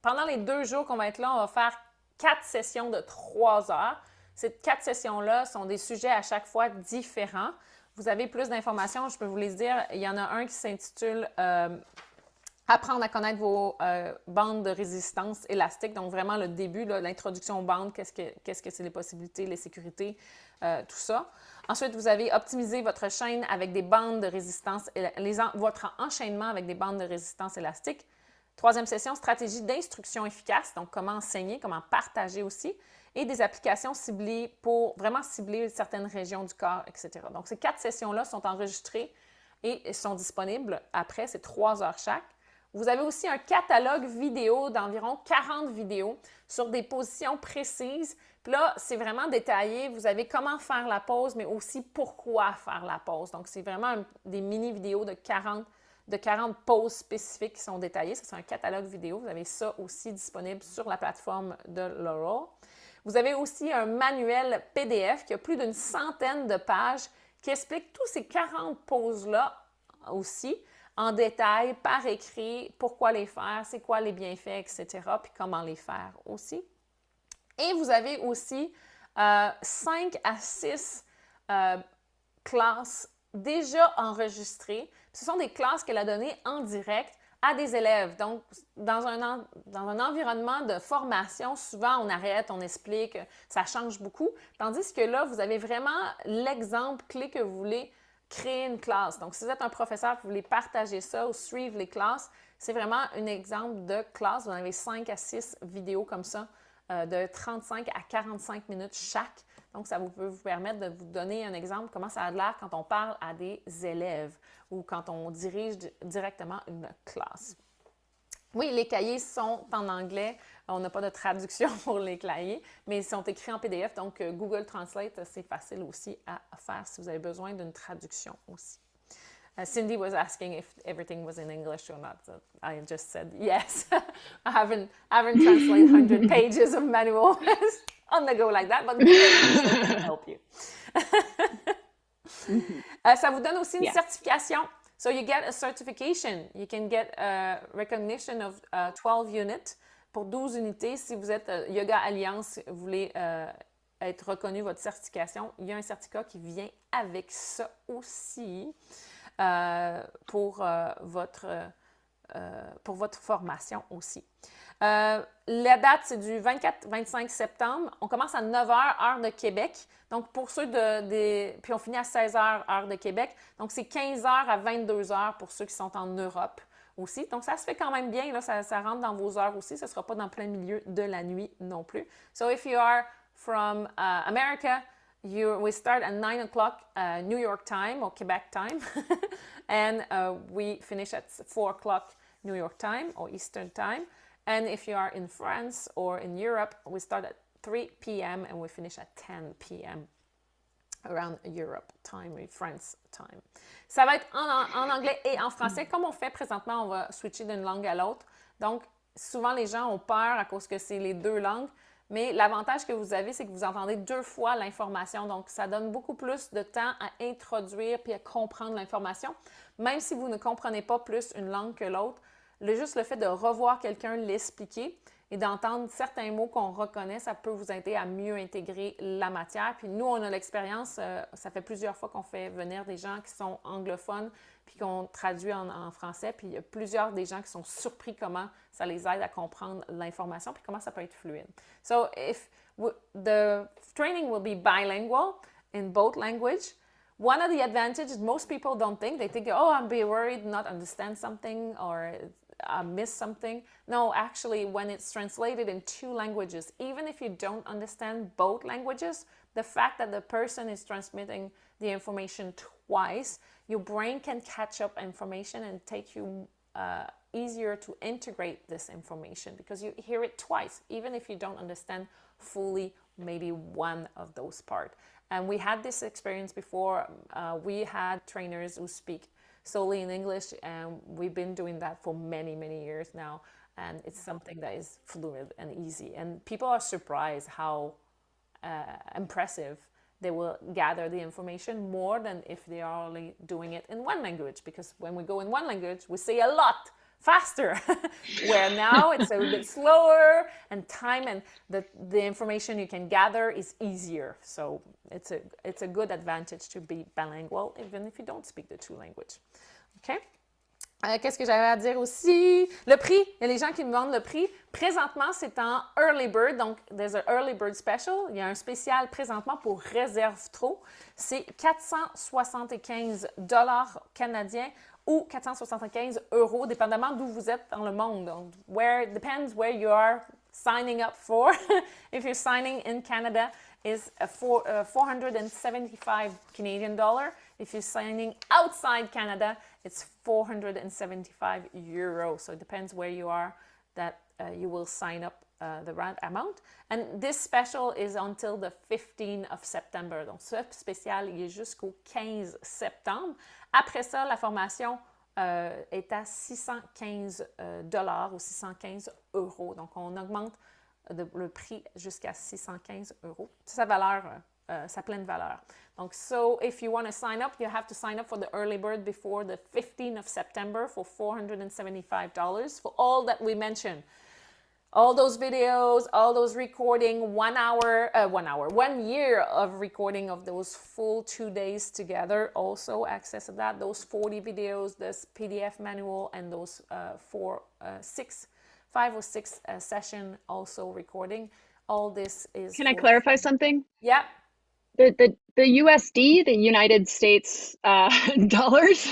pendant les 2 jours qu'on va être là, on va faire 4 sessions de 3 heures. Ces 4 sessions-là sont des sujets à chaque fois différents. Vous avez plus d'informations, je peux vous les dire. Il y en a un qui s'intitule Apprendre à connaître vos bandes de résistance élastiques, donc vraiment le début, l'introduction aux bandes, qu'est-ce que c'est les possibilités, les sécurités, tout ça. Ensuite, vous avez optimisé votre chaîne avec des bandes de résistance, votre enchaînement avec des bandes de résistance élastique. Troisième session, stratégie d'instruction efficace, donc comment enseigner, comment partager aussi, et des applications ciblées pour vraiment cibler certaines régions du corps, etc. Donc, ces 4 sessions-là sont enregistrées et sont disponibles après, c'est 3 heures chaque. Vous avez aussi un catalogue vidéo d'environ 40 vidéos sur des positions précises. Puis là, c'est vraiment détaillé. Vous avez comment faire la pause, mais aussi pourquoi faire la pause. Donc, c'est vraiment des mini-vidéos de 40 poses spécifiques qui sont détaillées. Ça, c'est un catalogue vidéo. Vous avez ça aussi disponible sur la plateforme de Laurel. Vous avez aussi un manuel PDF qui a plus d'une centaine de pages qui explique tous ces 40 poses-là aussi en détail, par écrit, pourquoi les faire, c'est quoi les bienfaits, etc., puis comment les faire aussi. Et vous avez aussi 5 à 6 classes déjà enregistrées. Ce sont des classes qu'elle a données en direct à des élèves. Donc, dans un environnement de formation, souvent on arrête, on explique, ça change beaucoup. Tandis que là, vous avez vraiment l'exemple clé que vous voulez créer une classe. Donc, si vous êtes un professeur et vous voulez partager ça ou suivre les classes, c'est vraiment un exemple de classe. Vous en avez 5 à 6 vidéos comme ça, de 35 à 45 minutes chaque. Donc, ça peut vous permettre de vous donner un exemple comment ça a l'air quand on parle à des élèves ou quand on dirige directement une classe. Oui, les cahiers sont en anglais. On n'a pas de traduction pour les cahiers, mais ils sont écrits en PDF. Donc, Google Translate, c'est facile aussi à faire si vous avez besoin d'une traduction aussi. Cindy was asking if everything was in English or not. So I just said yes. I haven't translated 100 pages of manual on the go like that, but Google Translate can help you. Ça vous donne aussi une certification. So you get a certification. You can get a recognition of 12 units pour 12 unités. Si vous êtes Yoga Alliance, vous voulez être reconnu votre certification, il y a un certificat qui vient avec ça aussi pour votre formation aussi. La date, c'est du 24-25 septembre. On commence à 9 h, heure de Québec. Donc, pour ceux puis on finit à 16 h, heure de Québec. Donc, c'est 15 h à 22 h pour ceux qui sont en Europe aussi. Donc, ça se fait quand même bien. Là, ça rentre dans vos heures aussi. Ce ne sera pas dans plein milieu de la nuit non plus. So, if you are from America, we start at 9 o'clock New York time or Quebec time. And we finish at 4 o'clock New York time or Eastern time. And if you are in France or in Europe, we start at 3 p.m. and we finish at 10 p.m. around Europe time, France time. Ça va être en anglais et en français. Comme on fait présentement, on va switcher d'une langue à l'autre. Donc, souvent, les gens ont peur à cause que c'est les deux langues. Mais l'avantage que vous avez, c'est que vous entendez 2 fois l'information. Donc, ça donne beaucoup plus de temps à introduire puis à comprendre l'information. Même si vous ne comprenez pas plus une langue que l'autre, juste le fait de revoir quelqu'un l'expliquer et d'entendre certains mots qu'on reconnaît, ça peut vous aider à mieux intégrer la matière. Puis nous, on a l'expérience, ça fait plusieurs fois qu'on fait venir des gens qui sont anglophones puis qu'on traduit en français. Puis il y a plusieurs des gens qui sont surpris comment ça les aide à comprendre l'information puis comment ça peut être fluide. So the training will be bilingual in both language. One of the advantages, most people don't think, they think, oh, I'll be worried not understand something or I miss something. No, actually, when it's translated in 2 languages, even if you don't understand both languages, the fact that the person is transmitting the information twice, your brain can catch up information and take you easier to integrate this information because you hear it twice, even if you don't understand fully maybe one of those parts. And we had this experience before. We had trainers who speak solely in English, and we've been doing that for many, many years now. And it's something that is fluid and easy. And people are surprised how impressive they will gather the information more than if they are only doing it in one language. Because when we go in one language, we say a lot faster, where now it's a bit slower and time and the information you can gather is easier. So it's a good advantage to be bilingual even if you don't speak the 2 languages. Okay? Qu'est-ce que j'avais à dire aussi? Le prix. Il y a les gens qui me demandent le prix. Présentement, c'est en Early Bird. Donc, there's an Early Bird Special. Il y a un spécial présentement pour Réserve Trop. C'est 475 canadiens ou 475 euros, dépendamment d'où vous êtes dans le monde. Donc, depends where you are signing up for. If you're signing in Canada, is 475 Canadian dollar. If you're signing outside Canada, it's 475 euros. So it depends where you are that you will sign up the right amount. And this special is until the 15th of September. Donc, ce spécial, il est jusqu'au 15 septembre. Après ça, la formation est à 615 dollars ou 615 euros. Donc, on augmente le prix jusqu'à 615 euros. C'est sa valeur, sa pleine valeur. Donc, so if you want to sign up, you have to sign up for the early bird before the 15th of September for $475 for all that we mentioned. All those videos, all those recording, 1 year of recording of those full 2 days together, also access to that, those 40 videos, this PDF manual, and those 5 or 6 session also recording. All this is. Can I clarify something? Yeah. The USD, the United States dollars,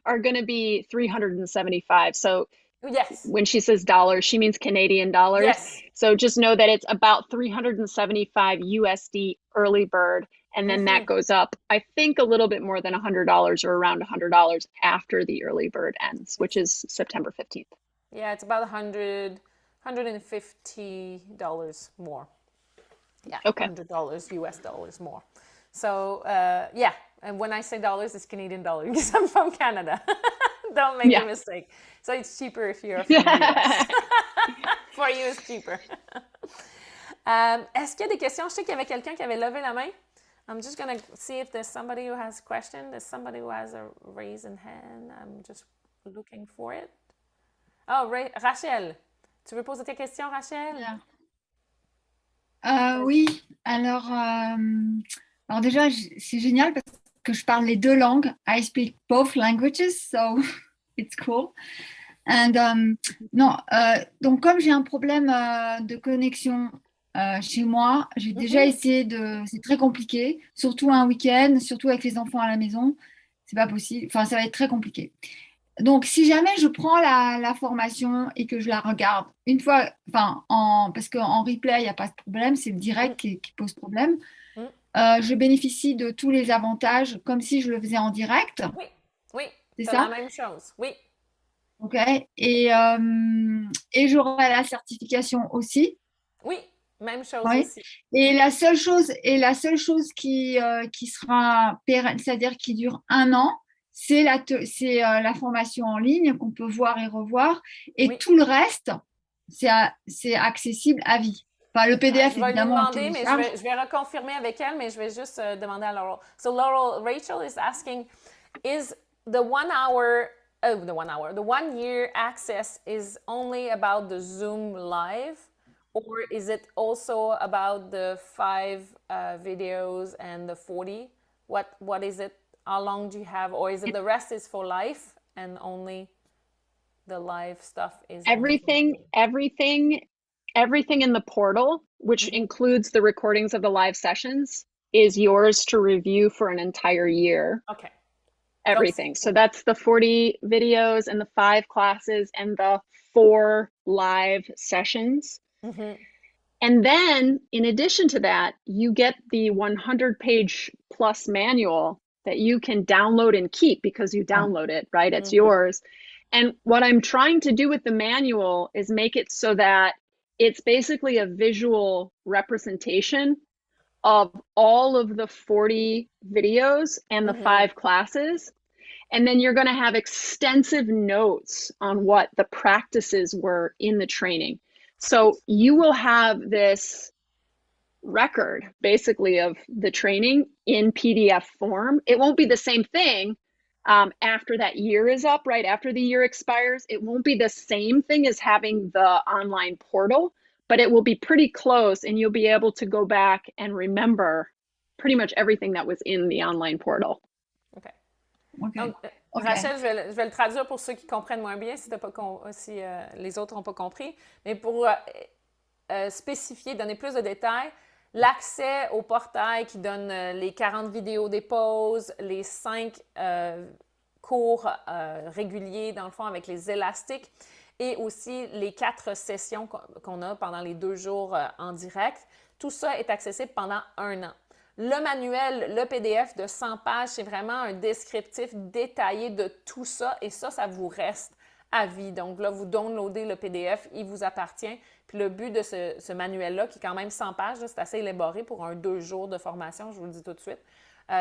are going to be 375. So yes, when she says dollars, she means Canadian dollars. Yes. So just know that it's about 375 USD early bird, and then that goes up, I think, a little bit more than $100 or around $100 after the early bird ends, which is September 15th. Yeah, it's about $150 more. Yeah, okay. $100 US dollars more. So, yeah, and when I say dollars, it's Canadian dollars because I'm from Canada. Don't make a mistake. So it's cheaper if you're from the US. For you, it's cheaper. Est-ce qu'il y a des questions? Je sais qu'il y avait quelqu'un qui avait levé la main. I'm just going to see if there's somebody who has a question. There's somebody who has a raised hand. I'm just looking for it. Oh, Rachel. Tu veux poser tes questions, Rachel? Oui, alors déjà, c'est génial parce que je parle les 2 langues. I speak both languages, so it's cool. And donc comme j'ai un problème de connexion chez moi, j'ai déjà essayé c'est très compliqué, surtout un week-end, surtout avec les enfants à la maison, c'est pas possible. Enfin, ça va être très compliqué. Donc, si jamais je prends la formation et que je la regarde une fois, parce qu'en replay, il n'y a pas de problème, c'est le direct qui pose problème, je bénéficie de tous les avantages comme si je le faisais en direct. Oui, c'est ça? La même chose, oui. OK. Et j'aurai la certification aussi. Oui, même chose aussi. Et la seule chose qui sera pérenne, c'est-à-dire qui dure 1 an, c'est la formation en ligne qu'on peut voir et revoir. Et tout le reste, c'est accessible à vie. Enfin, le PDF, évidemment. Je vais lui demander, mais je vais reconfirmer avec elle, mais je vais juste demander à Laurel. So Laurel, Rachel is asking, is the 1 year access is only about the Zoom live, or is it also about the 5 videos and the 40? What is it? How long do you have, or is it the rest is for life and only the live stuff is everything in the portal, which includes the recordings of the live sessions, is yours to review for an entire year. Okay. Everything. So that's the 40 videos and the 5 classes and the 4 live sessions. And then in addition to that, you get the 100-page plus manual that you can download and keep because you download it, right? It's yours. And what I'm trying to do with the manual is make it so that it's basically a visual representation of all of the 40 videos and the 5 classes. And then you're going to have extensive notes on what the practices were in the training. So you will have this record basically of the training in PDF form. It won't be the same thing after that year is up, right? After the year expires, it won't be the same thing as having the online portal, but it will be pretty close, and you'll be able to go back and remember pretty much everything that was in the online portal. Okay. Okay. Donc, Ok. Rachel, je vais le traduire pour ceux qui comprennent moins bien, si les autres n'ont pas compris. Mais pour spécifier, donner plus de détails, l'accès au portail qui donne les 40 vidéos des pauses, les 5 cours réguliers, dans le fond, avec les élastiques, et aussi les 4 sessions qu'on a pendant les 2 jours en direct. Tout ça est accessible pendant 1 an. Le manuel, le PDF de 100 pages, c'est vraiment un descriptif détaillé de tout ça et ça vous reste à vie. Donc là, vous downloadez le PDF, il vous appartient. Puis le but de ce manuel-là, qui est quand même 100 pages, c'est assez élaboré pour un 2 jours de formation, je vous le dis tout de suite,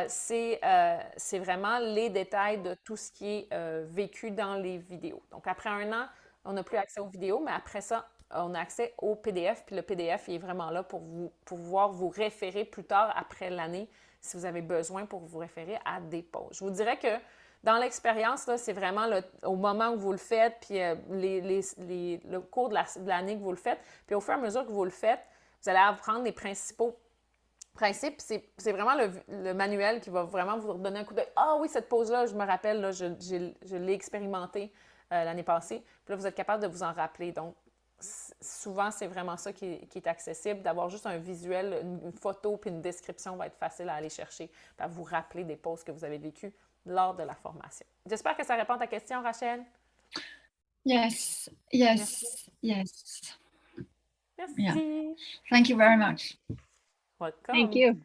c'est vraiment les détails de tout ce qui est vécu dans les vidéos. Donc après 1 an, on n'a plus accès aux vidéos, mais après ça, on a accès au PDF, puis le PDF il est vraiment là pour pouvoir vous référer plus tard après l'année si vous avez besoin pour vous référer à des pauses. Je vous dirais que dans l'expérience, c'est vraiment au moment où vous le faites, puis le cours de l'année que vous le faites, puis au fur et à mesure que vous le faites, vous allez apprendre les principaux principes. C'est vraiment le manuel qui va vraiment vous donner un coup d'œil. Ah oui, cette pause-là, je me rappelle, là, je l'ai expérimentée l'année passée. Puis là, vous êtes capable de vous en rappeler. Donc, souvent, c'est vraiment ça qui est accessible. D'avoir juste un visuel, une photo puis une description va être facile à aller chercher, à vous rappeler des pauses que vous avez vécues lors de la formation. J'espère que ça répond à ta question, Rachel. Yes. Merci. Yes. Merci. Yeah. Thank you very much. Welcome. Thank you.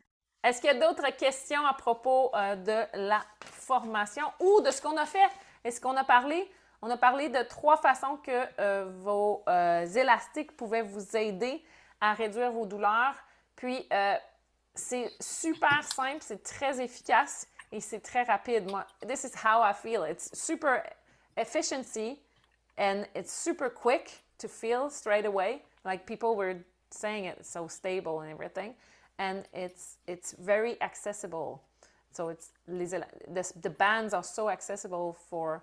Est-ce qu'il y a d'autres questions à propos de la formation ou de ce qu'on a fait? Est-ce qu'on a parlé? On a parlé de 3 façons que vos élastiques pouvaient vous aider à réduire vos douleurs. Puis, c'est super simple, c'est très efficace et c'est très rapide. Moi, this is how I feel. It's super efficiency and it's super quick to feel straight away. Like people were saying it's so stable and everything. And it's very accessible. So the bands are so accessible for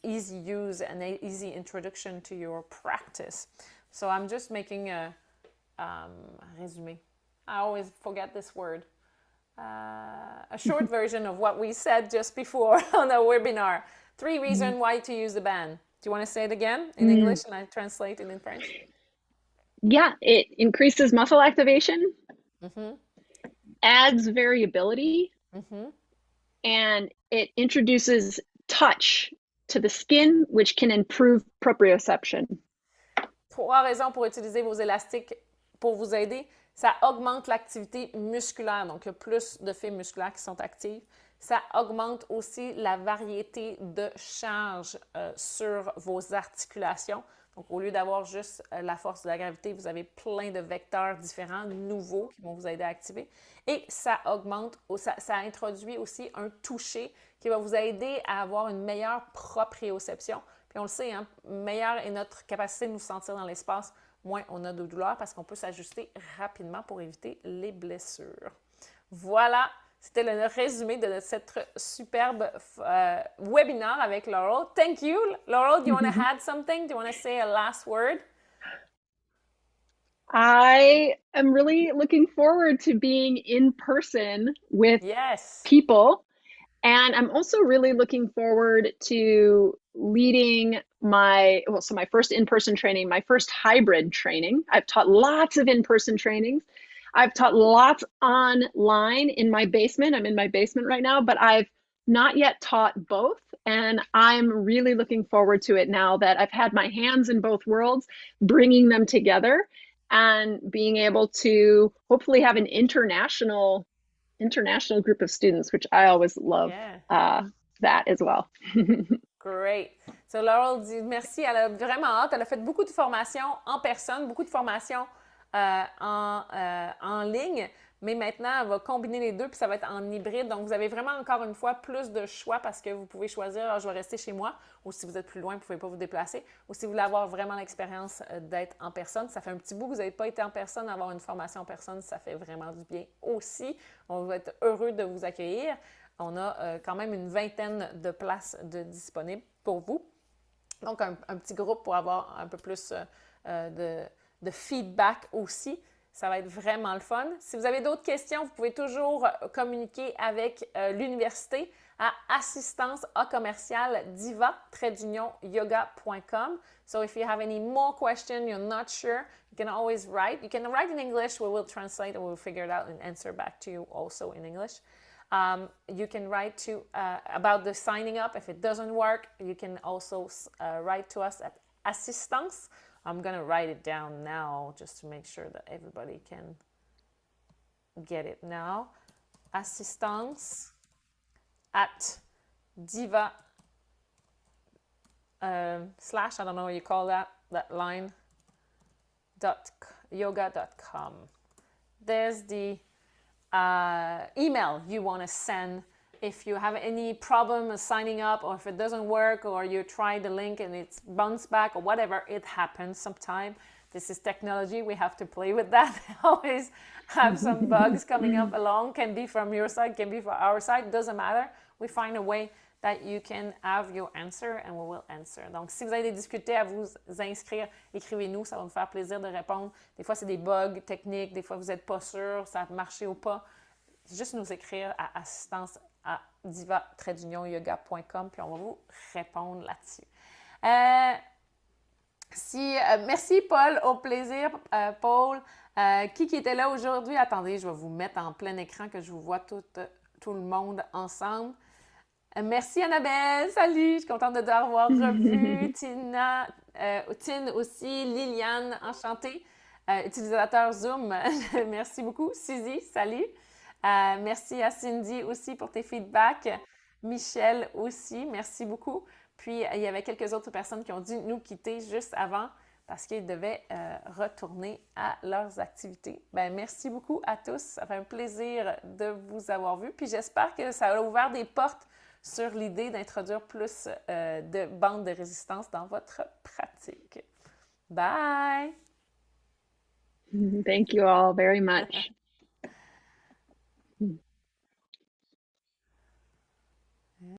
easy use and easy introduction to your practice. So I'm just making a résumé. I always forget this word. A short version of what we said just before on the webinar. 3 reasons why to use the band. Do you want to say it again in English and I translate it in French? Yeah, it increases muscle activation, adds variability, and it introduces touch to the skin, which can improve proprioception. 3 raisons pour utiliser vos élastiques pour vous aider. Ça augmente l'activité musculaire, donc il y a plus de fibres musculaires qui sont actives. Ça augmente aussi la variété de charge sur vos articulations. Donc, au lieu d'avoir juste la force de la gravité, vous avez plein de vecteurs différents, nouveaux, qui vont vous aider à activer. Et ça augmente, ça introduit aussi un toucher qui va vous aider à avoir une meilleure proprioception. Puis on le sait, hein, meilleure est notre capacité de nous sentir dans l'espace, moins on a de douleur parce qu'on peut s'ajuster rapidement pour éviter les blessures. Voilà, c'était le résumé de cette superbe webinaire avec Laurel. Thank you. Laurel, do you want to add something? Do you want to say a last word? I am really looking forward to being in person with people. And I'm also really looking forward to leading my first in-person training, my first hybrid training. I've taught lots of in-person trainings. I've taught lots online in my basement. I'm in my basement right now, but I've not yet taught both. And I'm really looking forward to it now that I've had my hands in both worlds, bringing them together and being able to hopefully have an international group of students, which I always love that as well. Great. So Laurel dit merci. Elle a vraiment hâte. Elle a fait beaucoup de formations en personne, beaucoup de formations en ligne, mais maintenant, elle va combiner les deux, puis ça va être en hybride. Donc, vous avez vraiment, encore une fois, plus de choix parce que vous pouvez choisir, je vais rester chez moi, ou si vous êtes plus loin, vous ne pouvez pas vous déplacer, ou si vous voulez avoir vraiment l'expérience d'être en personne. Ça fait un petit bout que vous n'avez pas été en personne, avoir une formation en personne, ça fait vraiment du bien aussi. On va être heureux de vous accueillir. On a quand même une 20aine de places disponibles pour vous. Donc, un petit groupe pour avoir un peu plus de feedback aussi. Ça va être vraiment le fun. Si vous avez d'autres questions, vous pouvez toujours communiquer avec l'université à assistance@diva-yoga.com. So if you have any more questions, you're not sure, you can always write. You can write in English, we will translate and we'll figure it out and answer back to you also in English. You can write to about the signing up. If it doesn't work, you can also write to us at assistance. I'm going to write it down now just to make sure that everybody can get it now. Assistance at diva slash, I don't know what you call that line, yoga.com. There's the email you want to send if you have any problem signing up, or if it doesn't work, or you try the link and it's bounced back, or whatever. It happens sometime. This is technology. We have to play with that. Always have some bugs coming up along. Can be from your side, can be from our side. Doesn't matter. We find a way that you can have your answer and we will answer. Donc, si vous avez des difficultés à vous inscrire, écrivez-nous, ça va nous faire plaisir de répondre. Des fois, c'est des bugs techniques, des fois, vous n'êtes pas sûr, ça a marché ou pas. Juste nous écrire à assistance@diva-yoga.com, puis on va vous répondre là-dessus. Merci, Paul. Au plaisir, Paul. Qui était là aujourd'hui? Attendez, je vais vous mettre en plein écran que je vous vois tout le monde ensemble. Merci, Annabelle. Salut, je suis contente de t'avoir revu. Tina, Tine aussi. Liliane, enchantée. Utilisateur Zoom, merci beaucoup. Suzy, salut. Merci à Cindy aussi pour tes feedbacks. Michel aussi, merci beaucoup. Puis, il y avait quelques autres personnes qui ont dû nous quitter juste avant parce qu'ils devaient retourner à leurs activités. Ben, merci beaucoup à tous. Ça fait un plaisir de vous avoir vu. Puis, j'espère que ça a ouvert des portes sur l'idée d'introduire plus de bandes de résistance dans votre pratique. Bye! Thank you all very much.